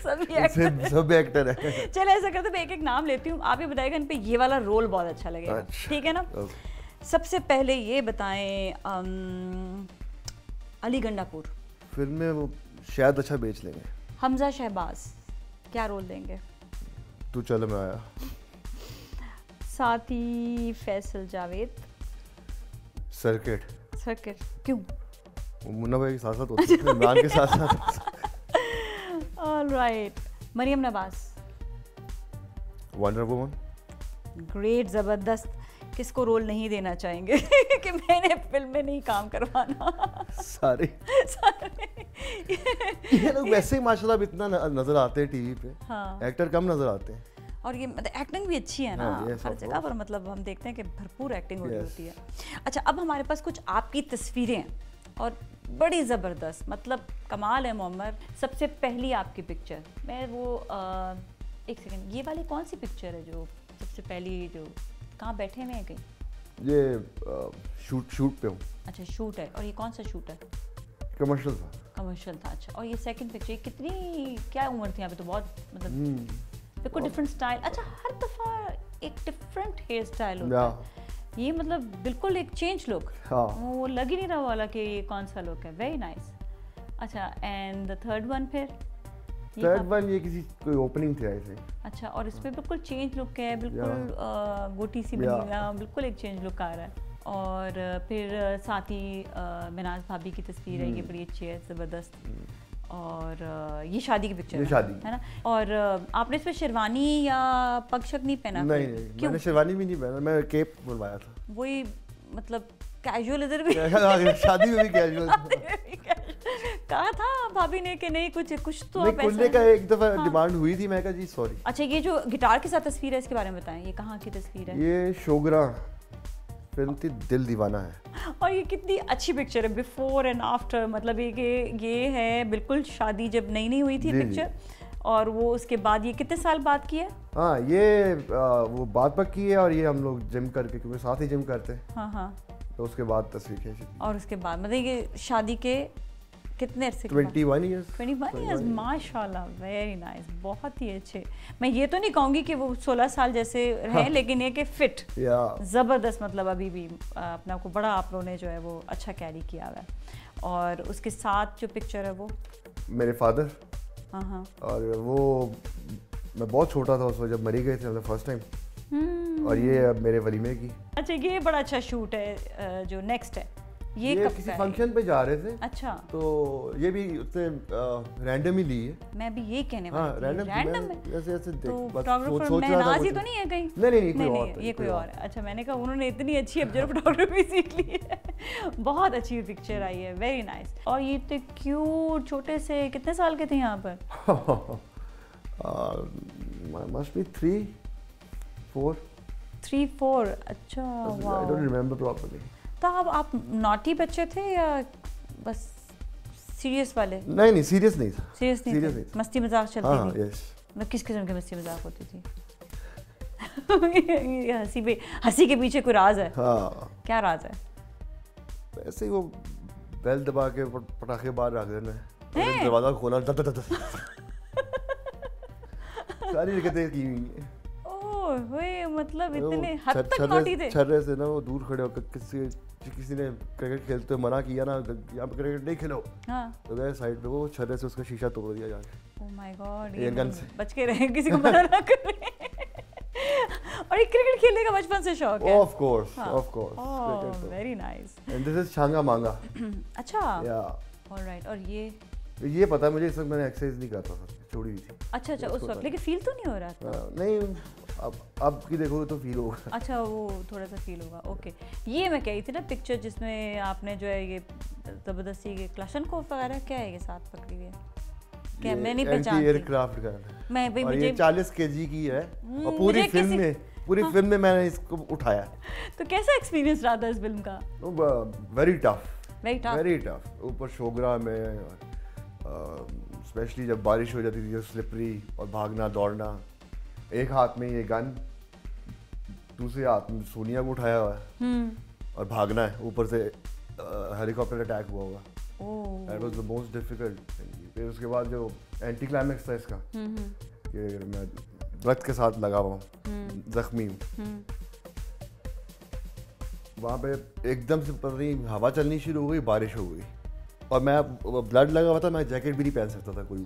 सभी एक्टर। सब एक्टर है। चलो ऐसा करते हैं, मैं एक एक नाम लेती हूँ, आप ये बताइएगा इन पे ये वाला रोल बहुत अच्छा लगेगा। अच्छा। ठीक है ना? Okay. सबसे पहले ये बताएं अली गंडापुर। फिल्म में वो शायद अच्छा बेच लेंगे। हमजा शहबाज क्या रोल देंगे? तू चल मैं आया। साथ ही फैसल जावेद। सर्किट। सर्किट क्यों? वो मुन्ना भाई के साथ साथ होते हैं, इमरान के साथ साथ। Alright. Maryam Nawaz. Wonder woman. Great, ज़बरदस्त। किसको रोल नहीं देना चाहेंगे कि मैंने फिल्म में नहीं काम करवाना? सारे ये लोग वैसे ही माशाल्लाह अब इतना नजर आते हैं टीवी पे। हाँ। एक्टर कम नजर आते हैं। और ये मतलब एक्टिंग भी अच्छी है ना। हाँ, yes, हर of जगह पर मतलब हम देखते हैं कि भरपूर एक्टिंग हो रही Yes. होती है। अच्छा अब हमारे पास कुछ आपकी तस्वीरें हैं और बड़ी ज़बरदस्त, मतलब कमाल है मोहम्मद। सबसे पहली आपकी पिक्चर, मैं वो एक सेकंड, ये वाली कौन सी पिक्चर है जो सबसे पहली, जो कहाँ बैठे हुए हैं कहीं? ये शूट पे हूँ। अच्छा शूट है, और ये कौन सा शूट है? कमर्शियल था। कमर्शियल था। अच्छा और ये सेकंड पिक्चर, कितनी क्या उम्र थी यहाँ पे? तो बहुत मतलब बिल्कुल डिफरेंट स्टाइल। अच्छा हर दफ़ा एक डिफरेंट हेयर स्टाइल होता है, ये मतलब बिल्कुल एक चेंज लुक। हाँ। वो लग ही नहीं रहा वाला कि ये कौन सा लुक है। Very nice. अच्छा एंड द थर्ड वन फिर? ये थर्ड कब? वन ये किसी कोई ओपनिंग थी आई थिंक। अच्छा और इसमें बिल्कुल चेंज लुक है, बिल्कुल गोटी सी बनी Yeah. हुई है, बिल्कुल एक चेंज लुक आ रहा है। और फिर साथ ही मिनाज भाभी की तस्वीर है, ये बड़ी अच्छी है, ज़बरदस्त। और ये शादी की पिक्चर ये है, शादी। है ना? और आपने इसमें शेरवानी या पगशक नहीं पहना? नहीं नहीं क्यों? मैंने शेरवानी भी नहीं पहना, मैं केप बुलवाया था। वही मतलब कैजुअल इधर भी शादी में भी कैजुअल। कहा था भाभी ने कि नहीं कुछ तो नहीं, आप कुल्ले ऐसा। का एक दफा डिमांड हुई थी, मैं कहा जी सॉरी। अच्छा ये जो गिटार के साथ तस्वीर है इसके बारे में बताएं, ये कहाँ की तस्वीर है? ये शोगरा फिल्म थी, दिल दीवाना है। और ये कितनी अच्छी पिक्चर है, बिफोर एंड आफ्टर, मतलब ये है बिल्कुल शादी जब नई नई हुई थी जी, पिक्चर। और वो उसके बाद ये कितने साल बाद की है? हाँ, ये वो बात पक्की है और ये हम लोग जिम करके, क्योंकि साथ ही जिम करते हैं। हाँ हाँ। तो उसके बाद तस्वीर खींची। और उसके बाद मतलब ये शादी के कितने अरसे? 21 ईयर्स। 21 ईयर्स, माशाल्लाह, वेरी नाइस, बहुत ही अच्छे। मैं ये तो नहीं कहूँगी कि वो 16 साल जैसे रहे, लेकिन ये कि फिट, ज़बरदस्त, मतलब अभी भी अपना को बड़ा आप लोगों ने जो है वो अच्छा कैरी किया हुआ है। और उसके साथ जो पिक्चर है वो मेरे फादर। हाँ हाँ। और वो मैं बहुत छोटा था उस वक्त जब मरी गए थे, मतलब फर्स्ट टाइम। और ये अब मेरे वलीमे की। अच्छा, ये बड़ा अच्छा शूट है जो नेक्स्ट है, ये कब किसी फंक्शन पे जा रहे थे। अच्छा। तो ये भी उसने रैंडम ही ली है। मैं भी यही कहने वाली थी, रैंडम है। ऐसे ऐसे तो फोटोग्राफर महनाज ही तो नहीं है कहीं? नहीं, कोई और, ये कोई और है। अच्छा, मैंने कहा उन्होंने इतनी अच्छी ऑब्जर्व फोटोग्राफी सीख ली है। बहुत अच्छी पिक्चर आई है, वेरी नाइस। और ये तो क्यूट छोटे से, कितने साल के थे यहाँ पर? must be 3, 4. 3, 4, अच्छा, I don't remember properly. तो आप नॉटी बच्चे थे या बस सीरियस वाले? नहीं, सीरियस नहीं था। सीरियस नहीं थे, मस्ती मजाक चलती थी? हाँ, यस। मतलब किस किस्म की मस्ती मजाक होती थी? हंसी के पीछे कोई राज है? हाँ। क्या राज है? ऐसे ही वो बेल दबा के पटाखे बाहर रख देना है, दरवाजा खोला, सारी हरकतें की हुई हैं। ओह, मतलब इतने हद तक नॉटी थे? छर्रे से ना वो दूर खड़े होकर किसी ने क्रिकेट खेलते हुए मना किया ना, यहाँ पे क्रिकेट नहीं खेलो। हाँ। तो गए साइड पे, वो छर्रे से उसका शीशा तोड़ दिया जाके। ओह माय गॉड, ये गन से बच के रहे, किसी को मना ना करें। और ये क्रिकेट खेलने का बचपन से शौक है? Of course, of course. Oh, very nice. And this is Changa मांगा। अच्छा, या ऑलराइट। और ये पता है मुझे, इस वक्त मैंने एक्सरसाइज नहीं करता था, छोड़ी हुई थी। अच्छा, उस वक्त, लेकिन फील तो नहीं हो रहा था? नहीं, अब की देखोगे तो फील होगा। अच्छा, वो थोड़ा सा फील होगा, ओके। ये मैं कही थी ना पिक्चर जिसमें आपने जो है ये जबरदस्ती ये क्लाशनकोव वगैरह, क्या है ये साथ पकड़ी हुई है? क्या मैं नहीं पहचानती? एयरक्राफ्ट का मैं भाई, मुझे 40 केजी की है और पूरी फिल्म में मैंने इसको उठाया। तो कैसा एक्सपीरियंस रहा था इस फिल्म का? Very tough. ऊपर शोगरा में स्पेशली जब बारिश हो जाती थी, जो स्लिपरी, और भागना दौड़ना, एक हाथ में ये गन, दूसरे हाथ में सोनिया को उठाया हुआ है और भागना है, ऊपर से हेलीकॉप्टर अटैक हुआ होगा। That was the most difficult. फिर उसके बाद जो एंटी क्लाइमैक्स था इसका, कि मैं व्रत के साथ लगा हुआ हूँ, जख्मी हूँ, वहाँ पे एकदम से पता नहीं हवा चलनी शुरू हो गई, बारिश हो गई, और मैं ब्लड लगा हुआ था, मैं जैकेट भी नहीं पहन सकता था कोई,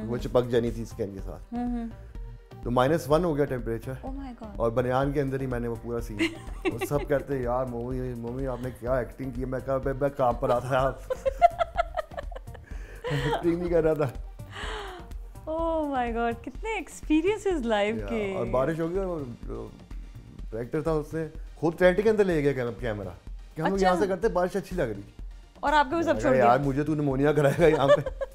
वो चिपक जानी थी स्किन के साथ। तो -1 हो गया टेम्परेचर। oh my God. और बनियान के अंदर ही मैंने वो पूरा सीन वो सब कहते हैं यार मम्मी आपने क्या एक्टिंग की। मैं कहा मैं काम पर आता आप एक्टिंग नहीं कर रहा था। ओह माय गॉड, कितने एक्सपीरियंसेस लाइफ के। और बारिश हो गई और डायरेक्टर था, उसने खुद टेंट के अंदर ले गया कैमरा कि हम लोग यहाँ से करते, बारिश अच्छी लग रही, और आपके वो सब छोड़ दिया। यार मुझे तू निमोनिया कराएगा यहाँ पे।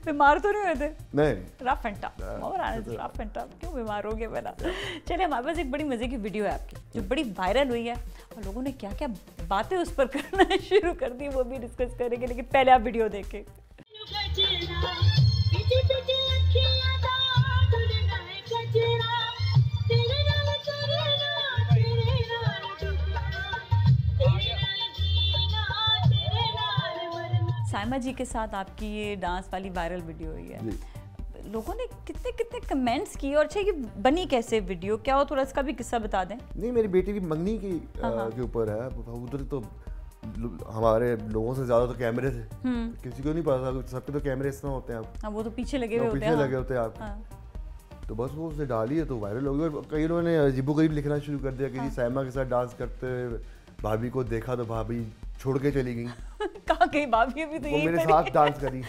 बीमार तो नहीं हुए थे? नहीं, rough and tough, rough and tough, क्यों बीमार हो गए पहला। चलिए, हमारे पास एक बड़ी मजे की वीडियो है आपकी जो बड़ी वायरल हुई है, और लोगों ने क्या क्या बातें उस पर करना शुरू कर दी, वो भी डिस्कस करेंगे, लेकिन पहले आप वीडियो देखें। साइमा जी के साथ आपकी ये डांस वाली वायरल वीडियो हुई है, लोगों ने कितने कितने कमेंट्स किए, और अच्छा ये बनी कैसे वीडियो, क्या हो, थोड़ा इसका भी किस्सा बता दें। नहीं, मेरी बेटी की मंगनी की के ऊपर है, उधर तो हमारे लोगों से ज्यादा तो कैमरे थे, किसी को नहीं पता था, सबके तो कैमरे इस तरह होते हैं। हाँ, वो तो पीछे लगे हुए होते हैं आप। तो बस वो उसने डाली है तो वायरल हो गई, और कई लोगों ने अजीबोगरीब लिखना शुरू कर दिया कि साइमा के साथ डांस करते हुए भाभी को देखा तो भाभी छोड़ के चली गई। कहाँ गई भाभी? अभी तो मेरे साथ डांस करी।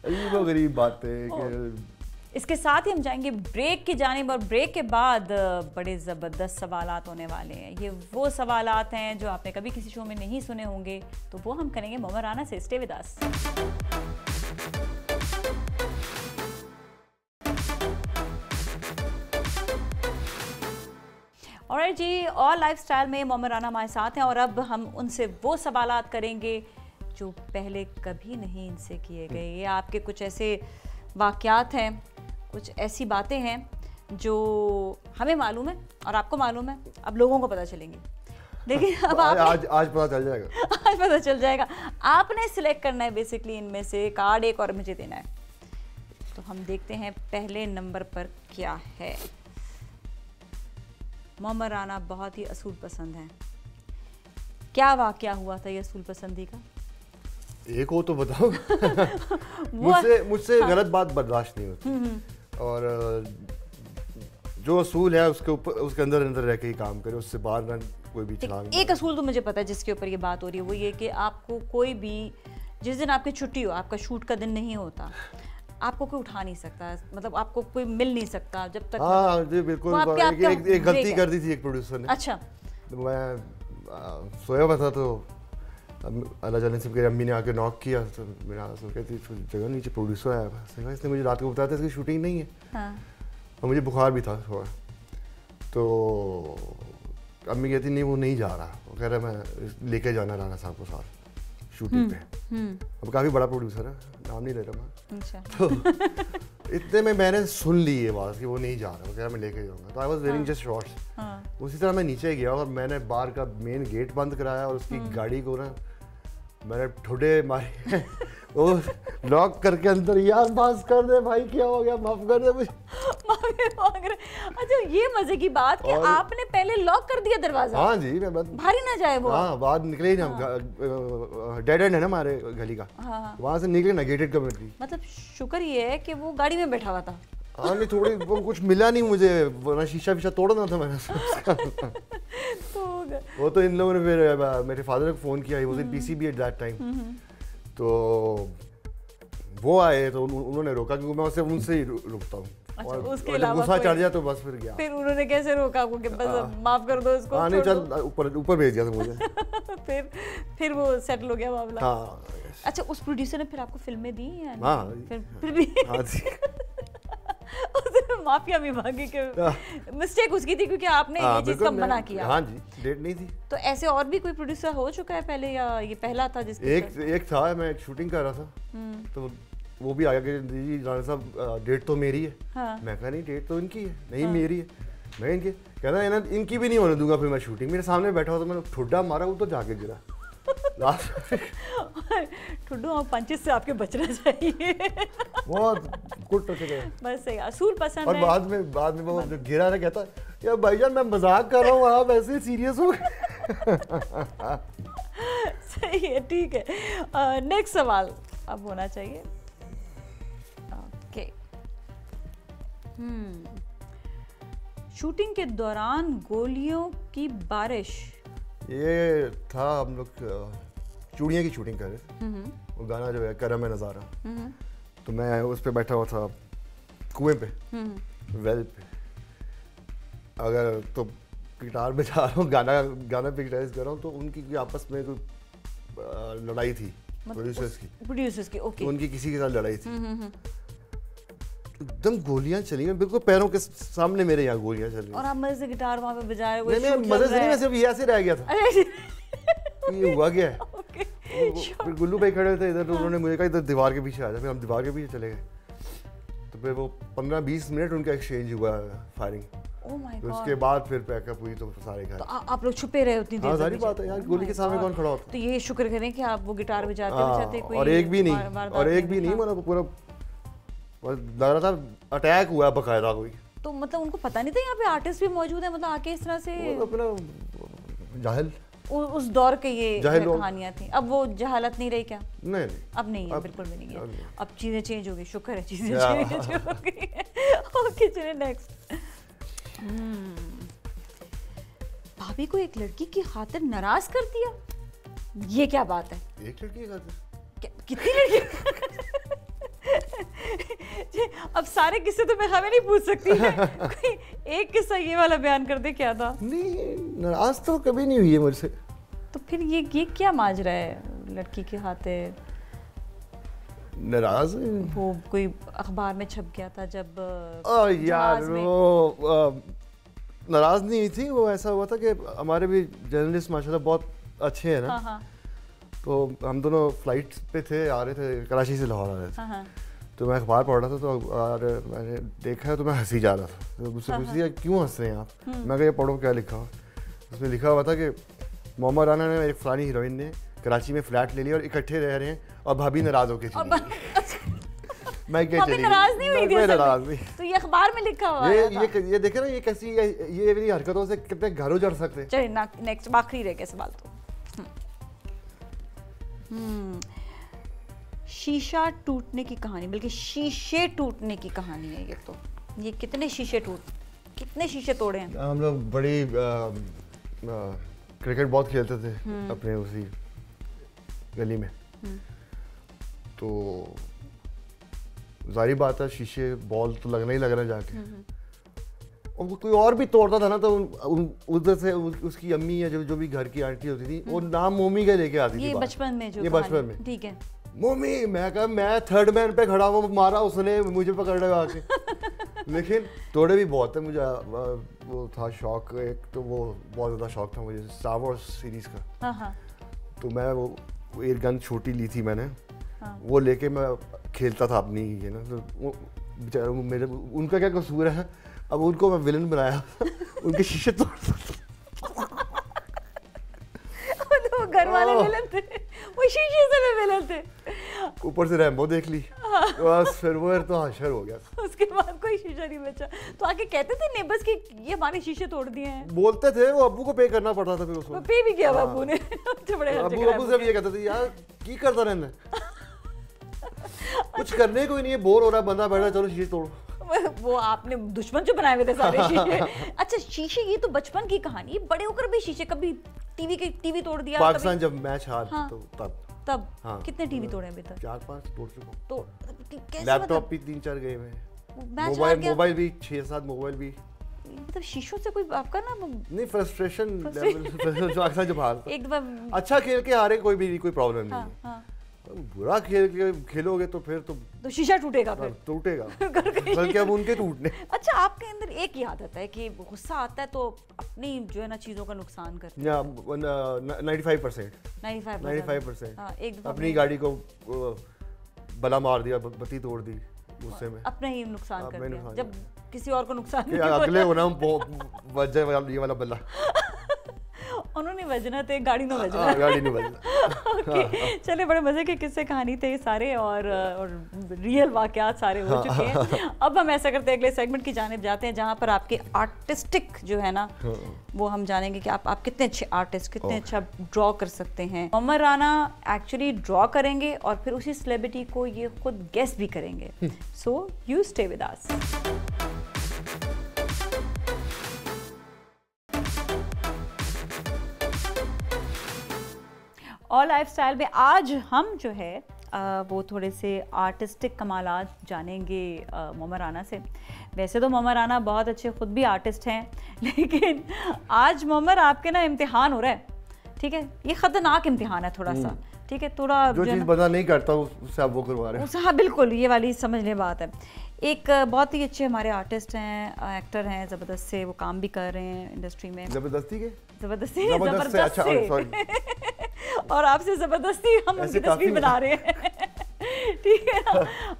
अजीबोगरीब बातें। इसके साथ ही हम जाएंगे ब्रेक की जानिब, और ब्रेक के बाद बड़े ज़बरदस्त सवालात होने वाले हैं। ये वो सवालात हैं जो आपने कभी किसी शो में नहीं सुने होंगे, तो वो हम करेंगे मोहम्मद राना से। Stay with us. ऑलराइट जी, और लाइफस्टाइल में मोहम्मद राना हमारे साथ हैं, और अब हम उनसे वो सवालात करेंगे जो पहले कभी नहीं इनसे किए गए। ये आपके कुछ ऐसे वाक़यात हैं, कुछ ऐसी बातें हैं जो हमें मालूम है और आपको मालूम है, अब लोगों को पता चलेंगी। लेकिन अब आज पता चल जाएगा। आज पता चल जाएगा। आपने सिलेक्ट करना है बेसिकली, इनमें से कार्ड एक और मुझे देना है। तो हम देखते हैं पहले नंबर पर क्या है। मोहम्मद राना बहुत ही असूल पसंद है। क्या वाकया हुआ था ये असूल पसंदी का? एक हो तो बताओ। मुझसे गलत बात बर्दाश्त नहीं होती, और जो असूल है उसके ऊपर, उसके अंदर अंदर रह के ही काम करे, उससे बाहर ना कोई भी छलांग। एक असूल तो मुझे पता है जिसके ऊपर ये बात हो रही है, वो ये कि आपको कोई भी, जिस दिन आपकी छुट्टी हो, आपका शूट का दिन नहीं होता, आपको कोई उठा नहीं सकता, मतलब आपको कोई मिल नहीं सकता जब तक। हाँ जी बिल्कुल। एक गलती कर दी थी एक प्रोड्यूसर ने। अच्छा। तो मैं सोया हुआ था, तो अल्लाह जाने से मेरी अम्मी ने आके नॉक किया, तो मेरा कहती जगह नीचे प्रोड्यूसर आया। इसने मुझे रात को बताया था इसकी शूटिंग नहीं है। हाँ। और मुझे बुखार भी था थोड़ा, तो अम्मी कहती नहीं वो नहीं जा रहा, वो कह रहा मैं लेके जाना राना साहब को साथ शूटिंग पे। अब काफ़ी बड़ा प्रोड्यूसर है, नाम नहीं ले रहा मैं। अच्छा। तो इतने में मैंने सुन ली ये बात कि वो नहीं जा रहा, वो कह रहा मैं लेके जाऊंगा। तो I was wearing just shorts. उसी तरह मैं नीचे गया और मैंने बाहर का मेन गेट बंद कराया, और उसकी गाड़ी को ना मैंने ठुडे मारे वो लॉक करके अंदर, यार माफ कर दे भाई, क्या हो गया, माफ कर दे मुझे। माफी मांग रहे। अच्छा, ये मजे की बात कि आपने पहले लॉक कर दिया दरवाजा। हाँ जी, मैं भारी ना जाए वो। हाँ, बाहर निकले ही ना, डेड एंड है ना हमारे गली का। हाँ। वहाँ से निकले ना, गेटेड कम्युनिटी। मतलब शुक्र ये है कि वो गाड़ी में बैठा हुआ था। हाँ नहीं, थोड़ी वो कुछ मिला नहीं मुझे, वरना शीशा विशा तोड़ना था मैंने। वो तो इन लोगों ने फिर मेरे फादर को फ़ोन किया, he was in PCB at that time. तो वो आए तो उन्होंने रोका, क्योंकि मैं उनसे ही रुकता हूँ। अच्छा, और उसके अलावा गुस्सा चढ़ जाए तो बस फिर गया। फिर उन्होंने कैसे रोका आपको कि बस माफ कर दो इसको? हाँ नहीं, चल ऊपर भेज दिया था मुझे। फिर वो सेटल हो गया मामला। हाँ। अच्छा, उस प्रोड्यूसर ने फिर आपको फिल्में दी या हाँ, फिर भी? हाँ जी। उसने माफिया भी मांगी कि मिस्टेक उसकी थी, क्योंकि आपने ये चीज का मना किया। हाँ जी, डेट नहीं थी। तो ऐसे और भी कोई प्रोड्यूसर हो चुका है पहले, या ये पहला था जिसके? एक था, मैं एक शूटिंग कर रहा था, तो वो भी आया कि जी राणा साहब डेट तो मेरी है। हाँ। मैं कहा नहीं, डेट तो इनकी है। नहीं, हाँ। मेरी है। मैं इनकी कह रहा है, इनकी भी नहीं होने दूंगा। फिर मैं शूटिंग, मेरे सामने बैठा हुआ, तो मैंने ठुड्डा मारा, वो तो जाके गिरा। ठुड्डू और पंचेस से आपके बचना चाहिए। बहुत गुड टच है। बस सही, असूल पसंद और है। बाद में वो जो गिरा ना, कहता यार भाईजान मैं मजाक कर रहा हूँ, आप ऐसे सीरियस हो। सही है, ठीक है। नेक्स्ट सवाल अब होना चाहिए। ओके। शूटिंग के दौरान गोलियों की बारिश। ये था, हम लोग चूड़ियाँ की शूटिंग कर रहे थे। वो गाना जो है करम है नज़ारा, तो मैं उस पे बैठा हुआ था कुएं पे, वेल पे। अगर तो गिटार बजा रहा हूँ, गाना पिक्चराइज कर रहा हूँ, तो उनकी आपस में कोई लड़ाई थी, प्रोड्यूसर्स की। ओके। तो उनकी किसी के साथ लड़ाई थी, एकदम गोलियां चली गई बिल्कुल पैरों के सामने, मेरे यहाँ गोलियां चल रही। और आप मजे से गिटार वहाँ पे बजा रहे हो? नहीं, मजे से नहीं, मैं सिर्फ ये ऐसे रह गया था। ये हुआ क्या है? फिर गुल्लू भाई खड़े थे इधर, तो उन्होंने मुझे कहा इधर दीवार के पीछे आ जा। फिर हम दीवार के पीछे चले गए, तो फिर वो 15-20 मिनट उनका एक्सचेंज हुआ, फायरिंग। Oh my God. उसके बाद फिर पैकअप हुई, तो सारे घर। तो आप लोग छुपे रहे उतनी देर? हाँ, सारी बात है यार, गोली के सामने कौन खड़ा होता? तो ये शुक्र करें कि आप वो गिटार बजाते कोई और एक भी नहीं, मतलब पूरा लग रहा था अटैक हुआ बकायदा कोई। तो मतलब उनको पता नहीं था यहाँ पे आर्टिस्ट भी मौजूद है, मतलब आके इस तरह से? अपना जाहिल उस दौर के ये कहानियाँ थी। अब वो जहालत नहीं रही क्या? नहीं, अब नहीं है, बिल्कुल भी नहीं है। अब चीजें चेंज हो गई, शुक्र है चीजें चेंज हो गई। ओके, चलिए नेक्स्ट। भाभी को एक लड़की की खातिर नाराज कर दिया, ये क्या बात है? एक लड़की की खातिर? कितनी लड़की? अब सारे किस्से तो मैं हमें नहीं पूछ सकती है। कोई एक किस्सा ये वाला बयान कर दे, क्या था? नहीं, नाराज तो कभी नहीं हुई है मुझसे। तो फिर ये क्या माजरा है लड़की के खातिर? नाराज वो कोई अखबार में छप गया था जब यार वो नाराज नहीं हुई थी। वो ऐसा हुआ था कि हमारे भी जर्नलिस्ट माशाल्लाह बहुत अच्छे हैं ना। हाँ। तो हम दोनों फ्लाइट पे थे, आ रहे थे कराची से लाहौर आ रहे थे। तो मैं अखबार पढ़ रहा था तो और मैंने देखा तो मैं हंसी जा रहा था, तो मुझसे पूछ लिया क्यों हंस रहे हैं आप? मैं कहा ये पढ़ो क्या लिखा हुआ। उसमें लिखा हुआ था कि मोहम्मद राना ने, एक फलानी हीरोइन ने कराची में फ्लैट ले लिया और इकट्ठे रह रहे हैं और भाभी नाराज होकर चली गई। मैं क्या चली, नाराज नहीं हुई थी? मैं नाराज नहीं। तो ये अखबार में लिखा हुआ ये ये देखे ना, ये कैसी ये मेरी हरकतों से कितने घर उजड़ सकते हैं। चलिए नेक्स्ट आखिरी रह गया सवाल तो। शीशा टूटने की कहानी, बल्कि शीशे टूटने की कहानी है ये तो। ये कितने शीशे तोड़े हैं? हम लोग बड़ी क्रिकेट बहुत खेलते थे अपने उसी गली में, तो जाहिर बात है शीशे बॉल तो लगना ही लगना जाके। और कोई और भी तोड़ता था ना तो उधर से उसकी अम्मी या जो भी घर की आंटी होती थी वो नाम मोमी के लेके आती थी। ये बचपन में जो, ये बचपन में, ठीक है। मोमी, मैं कहा मैं थर्ड मैन पे खड़ा हूँ, मारा उसने मुझे पकड़ आके। लेकिन तोड़े भी बहुत है। मुझे वो था शौक, एक तो वो बहुत ज़्यादा शौक था मुझे स्टार वॉर्स सीरीज़ का। तो मैं वो एयर गन छोटी ली थी मैंने, वो लेके मैं खेलता था अपनी, ये ना। तो वो बेचारे मेरे, उनका क्या कसूर है, अब उनको मैं विलन बनाया। उनके शीशे तोड़ तो घर वाले विलन थे, वो शीशे से भी विलन थे। ऊपर से रैम्बो देख ली, बस फिर वो तो हशर हो गया। उसके बाद कोई शीशा नहीं बचा। तो आके कहते थे नेबर्स कि ये हमारे शीशे तोड़ दिए हैं? बोलते थे, वो अब्बू को पे करना पड़ता था फिर उसको। पे भी किया अब्बू ने। अब्बू से भी ये कहते थे यार की करता रहना, कुछ करने को ही नहीं है, बोर हो रहा है बंदा बैठा, चलो शीशे तोड़ो। वो आपने दुश्मन जो बनाए हुए थे सारे शीशे। अच्छा शीशे, ये तो बचपन की कहानी है। बड़े होकर भी शीशे, कभी टीवी तोड़ दिया? पाकिस्तान जब मैच हार तो तब हाँ। कितने टीवी तोड़े अभी तक? 4-5 तोड़ चुका। तो कैसे? लैपटॉप भी 3-4 गए हैं, मोबाइल भी 6-7 मोबाइल भी। मतलब शीशों से कोई आपका ना नहीं, फ्रस्ट्रेशन लेवल जो अक्सर जब हारता, एक दफा अच्छा खेल के हारे कोई भी कोई प्रॉब्लम नहीं है। हाँ। बुरा खेलोगे तो फिर तो शीशा टूटेगा, फिर टूटेगा। बल्कि अब उनके टूटने। अच्छा, आपके अंदर एक ही आदत है कि गुस्सा आता है तो अपनी जो है ना चीजों का नुकसान करते हैं। 95%। अपनी गाड़ी को बला मार दिया, बत्ती तोड़ दी, गुस्से में अपने ही नुकसान कर दिया, जब किसी और को नुकसान अगले होना वजह ये वाला बल्ला उन्होंने बजना थे, गाड़ी में बजना। चले, बड़े मजे के किस्से कहानी थे ये सारे, और रियल वाकयात सारे हो चुके हैं। अब हम ऐसा करते हैं, अगले सेगमेंट की जानिब जाते हैं, जहाँ पर आपके आर्टिस्टिक जो है ना वो हम जानेंगे कि आप कितने अच्छे आर्टिस्ट, कितने अच्छा ड्रॉ कर सकते हैं। मोहम्मद राना एक्चुअली ड्रॉ करेंगे और फिर उसी सेलिब्रिटी को ये खुद गेस भी करेंगे। So you stay with us. और लाइफस्टाइल में आज हम जो है वो थोड़े से आर्टिस्टिक कमालात जानेंगे मोहम्मद राना से। वैसे तो मोहम्मद राना बहुत अच्छे खुद भी आर्टिस्ट हैं, लेकिन आज मोहम्मद आपके ना इम्तिहान हो रहा है, ठीक है? ये खतरनाक इम्तिहान है थोड़ा सा, ठीक है? थोड़ा जो चीज़ बंदा नहीं करता उससे आप वो करवा रहे हैं। हाँ बिल्कुल, ये वाली समझने बात है। एक बहुत ही अच्छे हमारे आर्टिस्ट हैं, एक्टर हैं, ज़बरदस्त से वो काम भी कर रहे हैं इंडस्ट्री में। ज़बरदस्ती अच्छा, और आपसे ज़बरदस्ती हम उनकी तस्वीर बना रहे हैं। ठीक है ना?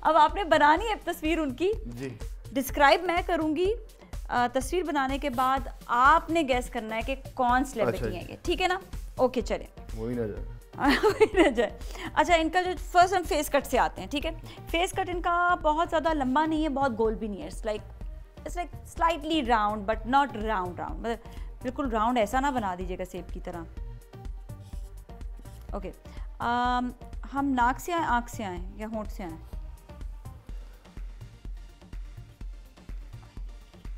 अब आपने बनानी है तस्वीर उनकी जी, डिस्क्राइब मैं करूंगी, तस्वीर बनाने के बाद आपने गैस करना है कि कौन सेलिब्रिटी है ये, ठीक है ना? ओके चले, वही ना जाए। अच्छा, इनका जो फर्स्ट हम फेस कट से आते हैं, ठीक है? फेस कट इनका बहुत ज़्यादा लंबा नहीं है, बहुत गोल भी नहीं है। It's like slightly round but not round, मतलब बिल्कुल राउंड ऐसा ना बना दीजिएगा सेब की तरह। ओके, हम नाक से आए, आँख से आए या होंठ से आए?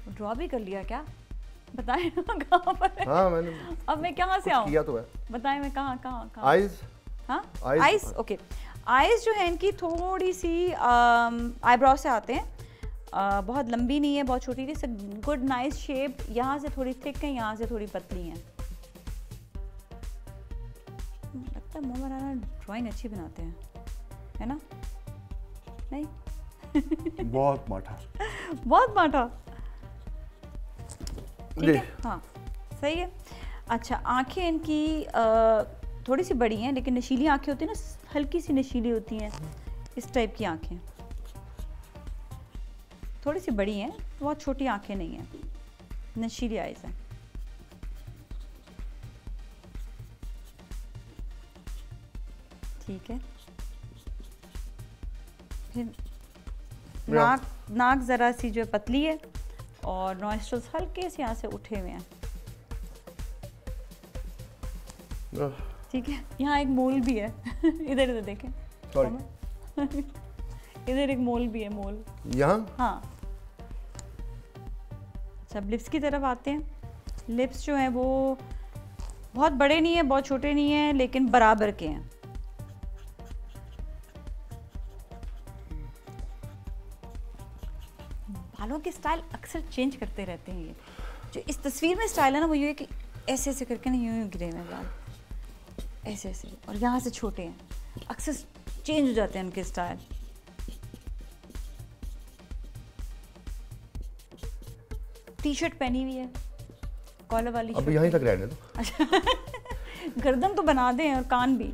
ड्रॉ भी कर लिया क्या? बताएं कहाँ पर है? हाँ मैंने। अब मैं कहाँ से आऊँ? किया तो है। बताएं मैं कहाँ? आइज। हाँ आइज, ओके। आइज जो है इनकी थोड़ी सी आईब्रो से आते हैं, बहुत लंबी नहीं है, बहुत छोटी नहीं, गुड नाइस शेप। यहाँ से थोड़ी थिक है, यहाँ से थोड़ी पतली है। लगता है मोहम्मद राना ड्राइंग अच्छी बनाते हैं, है ना? नहीं बहुत माठा बहुत माठा, ठीक है? हाँ सही है। अच्छा, आंखें इनकी थोड़ी सी बड़ी हैं, लेकिन नशीली आंखें होती हैं ना, हल्की सी नशीली होती हैं, इस टाइप की आंखें। थोड़ी सी बड़ी हैं, बहुत छोटी आंखें नहीं हैं, नशीली आइज हैं। ठीक है, फिर नाक ज़रा सी जो है पतली है और नॉस्ट्रल्स हल्के से यहाँ से उठे हुए हैं। ठीक है, यहाँ एक मोल भी है। इधर इधर देखें, इधर एक मोल भी है, मोल यहाँ। हाँ, सब लिप्स की तरफ आते हैं। लिप्स जो हैं वो बहुत बड़े नहीं है, बहुत छोटे नहीं है, लेकिन बराबर के हैं। बालों की स्टाइल अक्सर चेंज करते रहते हैं। ये जो इस तस्वीर में स्टाइल है ना, वो ये है कि ऐसे ऐसे करके ना यूं गिरे हुए बाल, ऐसे ऐसे, और यहाँ से छोटे हैं, अक्सर चेंज हो जाते हैं उनके स्टाइल। टी शर्ट पहनी हुई है, कॉलर वाली। अब यहीं तक रहने दो। अच्छा, गर्दन तो बना दें, और कान भी।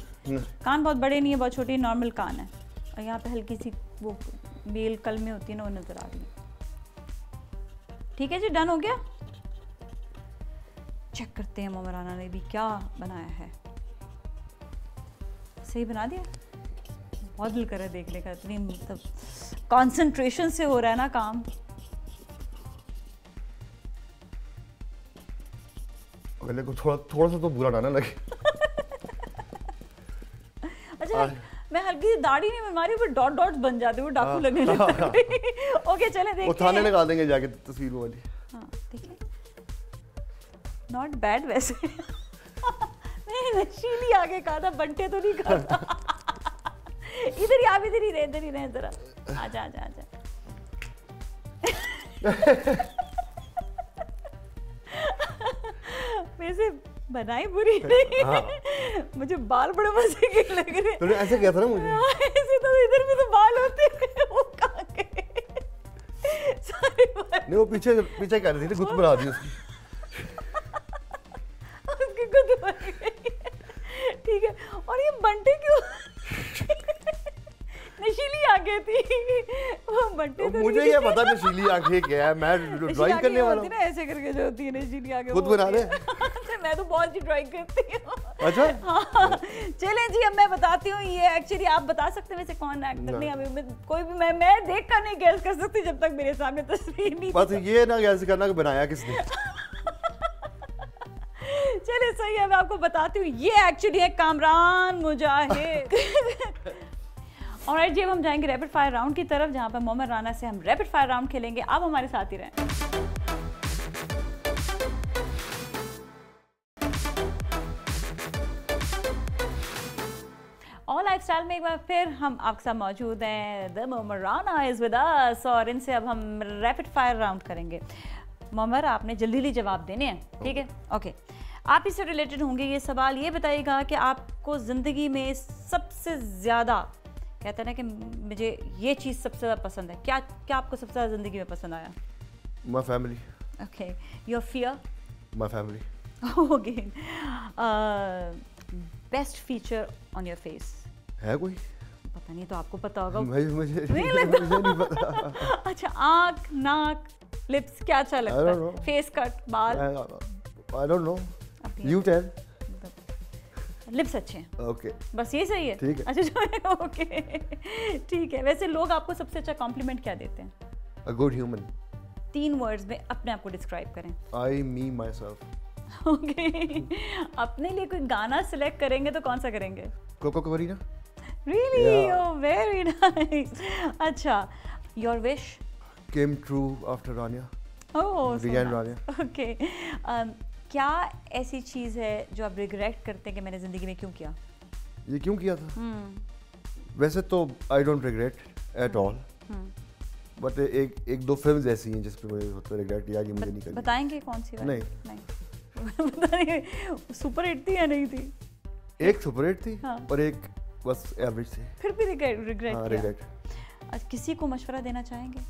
कान बहुत बड़े नहीं है, बहुत छोटे, नॉर्मल कान है, और यहाँ पे हल्की सी वो बेल कल में होती है ना, वो नजर आ रही है। ठीक है जी, डन हो गया। चेक करते हैं मोमा राना ने भी क्या बनाया है। सही बना दिया? बहुत दिल कर रहा है देखने का, इतनी मतलब कंसंट्रेशन से हो रहा है ना काम। अगले को थोड़ा सा तो बुरा ना लगे। अच्छा, मैं हल्की सी दाढ़ी नहीं बनवा रही, पर डॉट डॉट्स बन जाते, वो डाकू लगने लगता है। ओके, चले देखते हैं। वो थाने लगा देंगे जाके तस्वीर वाली। हाँ, देखिए, नॉट बैड वैसे। मैंने नशीली आगे कहा था, बंटे तो नहीं कहा था। इधर ही आप, इधर ही रहे जरा। आजा आजा आजा। वैसे बनाई बुरी नहीं। हाँ। मुझे बाल बड़े मजे के लग रहे हैं। तूने ऐसे किया था ना मुझे। ऐसे तो इधर भी तो बाल होते हैं, वो कहाँ गए? सारे बाल। नहीं, वो पीछे कर रही थी, गुत्त बना दी उसकी। उसकी गुत्त बन गई। ठीक है, और ये बंटे क्यों? नशीली आंखें थी वो, बंटे तो मुझे क्या पता नशीली आंखें क्या है, मैं ड्राइंग करने वाला हूं। ऐसे करके जो होती है नशीली आंखें, खुद बना ले। मैं तो बहुत सी ड्राइंग करती हूँ। अच्छा, हाँ, चलें जी, अब मैं बताती हूँ। ये एक्चुअली आप बता सकते हैं वैसे कौन एक्टर नहीं, अभी कोई भी मैं देख कर नहीं गैस कर सकती जब तक मेरे सामने तस्वीर नहीं। बस ये ना गैस करना कि बनाया किसने। चलिए सही है, मैं आपको बताती हूँ। ये एक्चुअली है कामरान मुजाहिद। ऑलराइट जी, अब हम जाएंगे रैपिड फायर राउंड की तरफ, जहाँ पर मोहम्मद राना से हम रैपिड फायर राउंड खेलेंगे। आप हमारे साथ ही रहें। ऑल लाइफस्टाइल में एक बार फिर हम आपके साथ मौजूद हैं। The Mohammad Rana is with us, और इनसे अब हम रैपिड फायर राउंड करेंगे। मोहम्मद, आपने जल्दी जवाब देने हैं, ठीक है? ओके, आप इससे रिलेटेड होंगे ये सवाल। ये बताइएगा कि आपको ज़िंदगी में सबसे ज़्यादा, कहते हैं ना कि मुझे ये चीज़ सबसे ज़्यादा पसंद है, क्या क्या आपको सबसे ज़्यादा ज़िंदगी में पसंद आया? My family. Okay, your fear? My family. Okay, best feature on your face? है कोई? पता नहीं, तो आपको पता होगा। मुझे नहीं पता। अच्छा, आँख, नाक, लिप्स, क्या अच्छा लगता है? फेस कट, बाल? I don't know. You tell. Lips अच्छे हैं। ओके, बस ये सही है? ठीक है। अच्छा, ओके, ठीक है। वैसे लोग आपको सबसे अच्छा कॉम्प्लीमेंट क्या देते हैं? A good human. 3 वर्ड्स में अपने आप को डिस्क्राइब करें। I, me, myself. ओके, अपने लिए कोई गाना सिलेक्ट करेंगे तो कौन सा करेंगे? कोको Kareena? Really? Oh, very nice. अच्छा, your wish? Came true after Rania. Oh, Began Rania. Okay. क्या ऐसी चीज़ है जो आप रिग्रेट करते हैं कि मैंने ज़िंदगी में क्यों किया? ये क्यों किया था? वैसे तो I don't regret at all. But एक दो फिल्म्स ऐसी हैं जिस पे मुझे होता है रिग्रेट, यार ये मुझे नहीं करनी। बताएंगे कौन सी वाली? नहीं। पता नहीं सुपर हिट थी या नहीं थी? एक सुपर हिट थी, हाँ। और एक बस एवरेज थी। फिर भी रिग्रेट हाँ, किया? रिग्रेट। किसी को मशवरा देना चाहेंगे?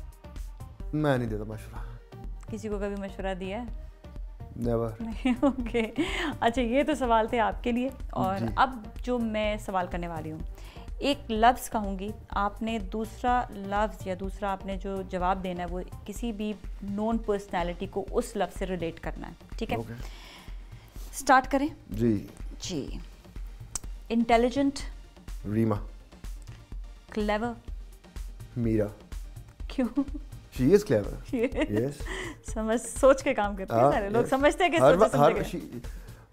मैं नहीं देता मशवरा। किसी को कभी मशवरा दिया है? नेवर। नहीं, ओके। अच्छा, ये तो सवाल थे आपके लिए, और अब जो मैं सवाल करने वाली हूँ, एक लफ्ज़ कहूँगी, आपने दूसरा लफ्ज़ या दूसरा आपने जो जवाब देना है वो किसी भी नॉन पर्सनैलिटी को उस लफ्ज़ से रिलेट करना है, ठीक है? स्टार्ट करें जी। इंटेलिजेंट, रीमा। क्लेवर, मीरा। क्यों? She is clever. Yes. समझ सोच के काम करते हैं सारे लोग, समझते हैं कि सोच समझ के।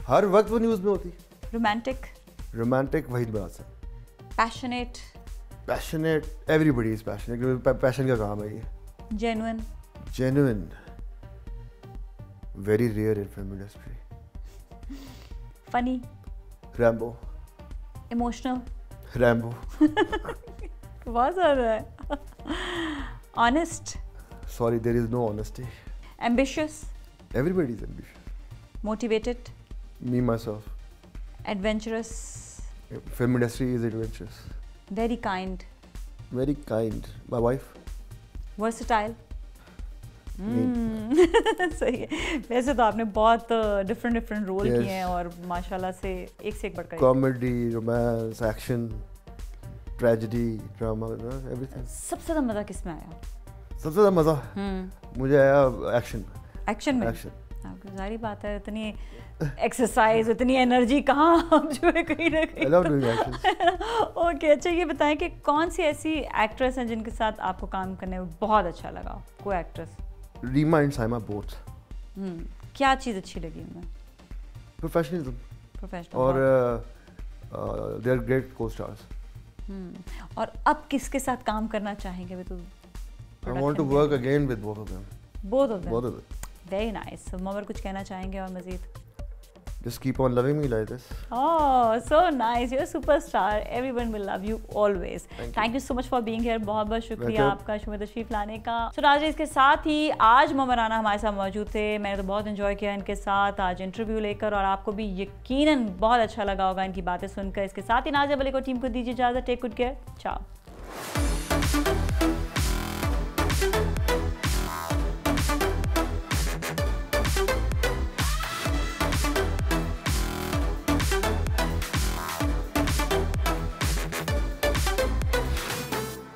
हर वक्त वो न्यूज़ में होती। रोमांटिक, वहीद बरासा। Passionate, everybody is passionate, passion का काम है ये। Genuine, very rare in film industry. Funny, Rambo. Emotional, बहुत ज़्यादा है। Honest, sorry, there is no honesty. Ambitious, Everybody is ambitious. Motivated, Me myself. Adventurous, Film industry is adventurous. Very kind, Very kind. My wife. Versatile. सही है। वैसे तो आपने बहुत different role किए हैं और माशाल्लाह से एक बढ़कर comedy, romance, action, tragedy, drama, everything. सबसे ज़्यादा मज़ा किस में आया? सबसे ज़्यादा मज़ा मुझे आया एक्शन में। आपको जारी बात है, इतनी एक्सरसाइज, इतनी एनर्जी कहाँ आप जो है कहीं ना कहीं। I love doing actions. Okay, अच्छा ये बताएं कि कौन सी ऐसी एक्ट्रेस हैं जिनके साथ आपको काम करने में बहुत अच्छा लगा? कोई actress? Reema and Saima both. क्या चीज़ अच्छी लगी उनमें? प्रोफेशनल और दे आर ग्रेट को-स्टार्स। और अब किसके साथ काम करना चाहेंगे? वे तो I want to work again with both of them. Both of them. Very nice. So, ममर कुछ कहना चाहेंगे और मज़ीद? Just keep on loving me like this. Oh, so nice. You're a superstar. Everyone will love you always. Thank you so much for being here. बहुत शुक्रिया आपका show में तशरीफ लाने का। So, नाज़रीन, इसके साथ ही आज ममर राना हमारे साथ मौजूद थे। मैंने तो बहुत एंजॉय किया इनके साथ आज इंटरव्यू लेकर और आपको भी यकीनन बहुत अच्छा लगा होगा इनकी बातें सुनकर। इसके साथ ही नाज़िया मलिक और टीम को दीजिए इजाज़त। Take good care. चाओ।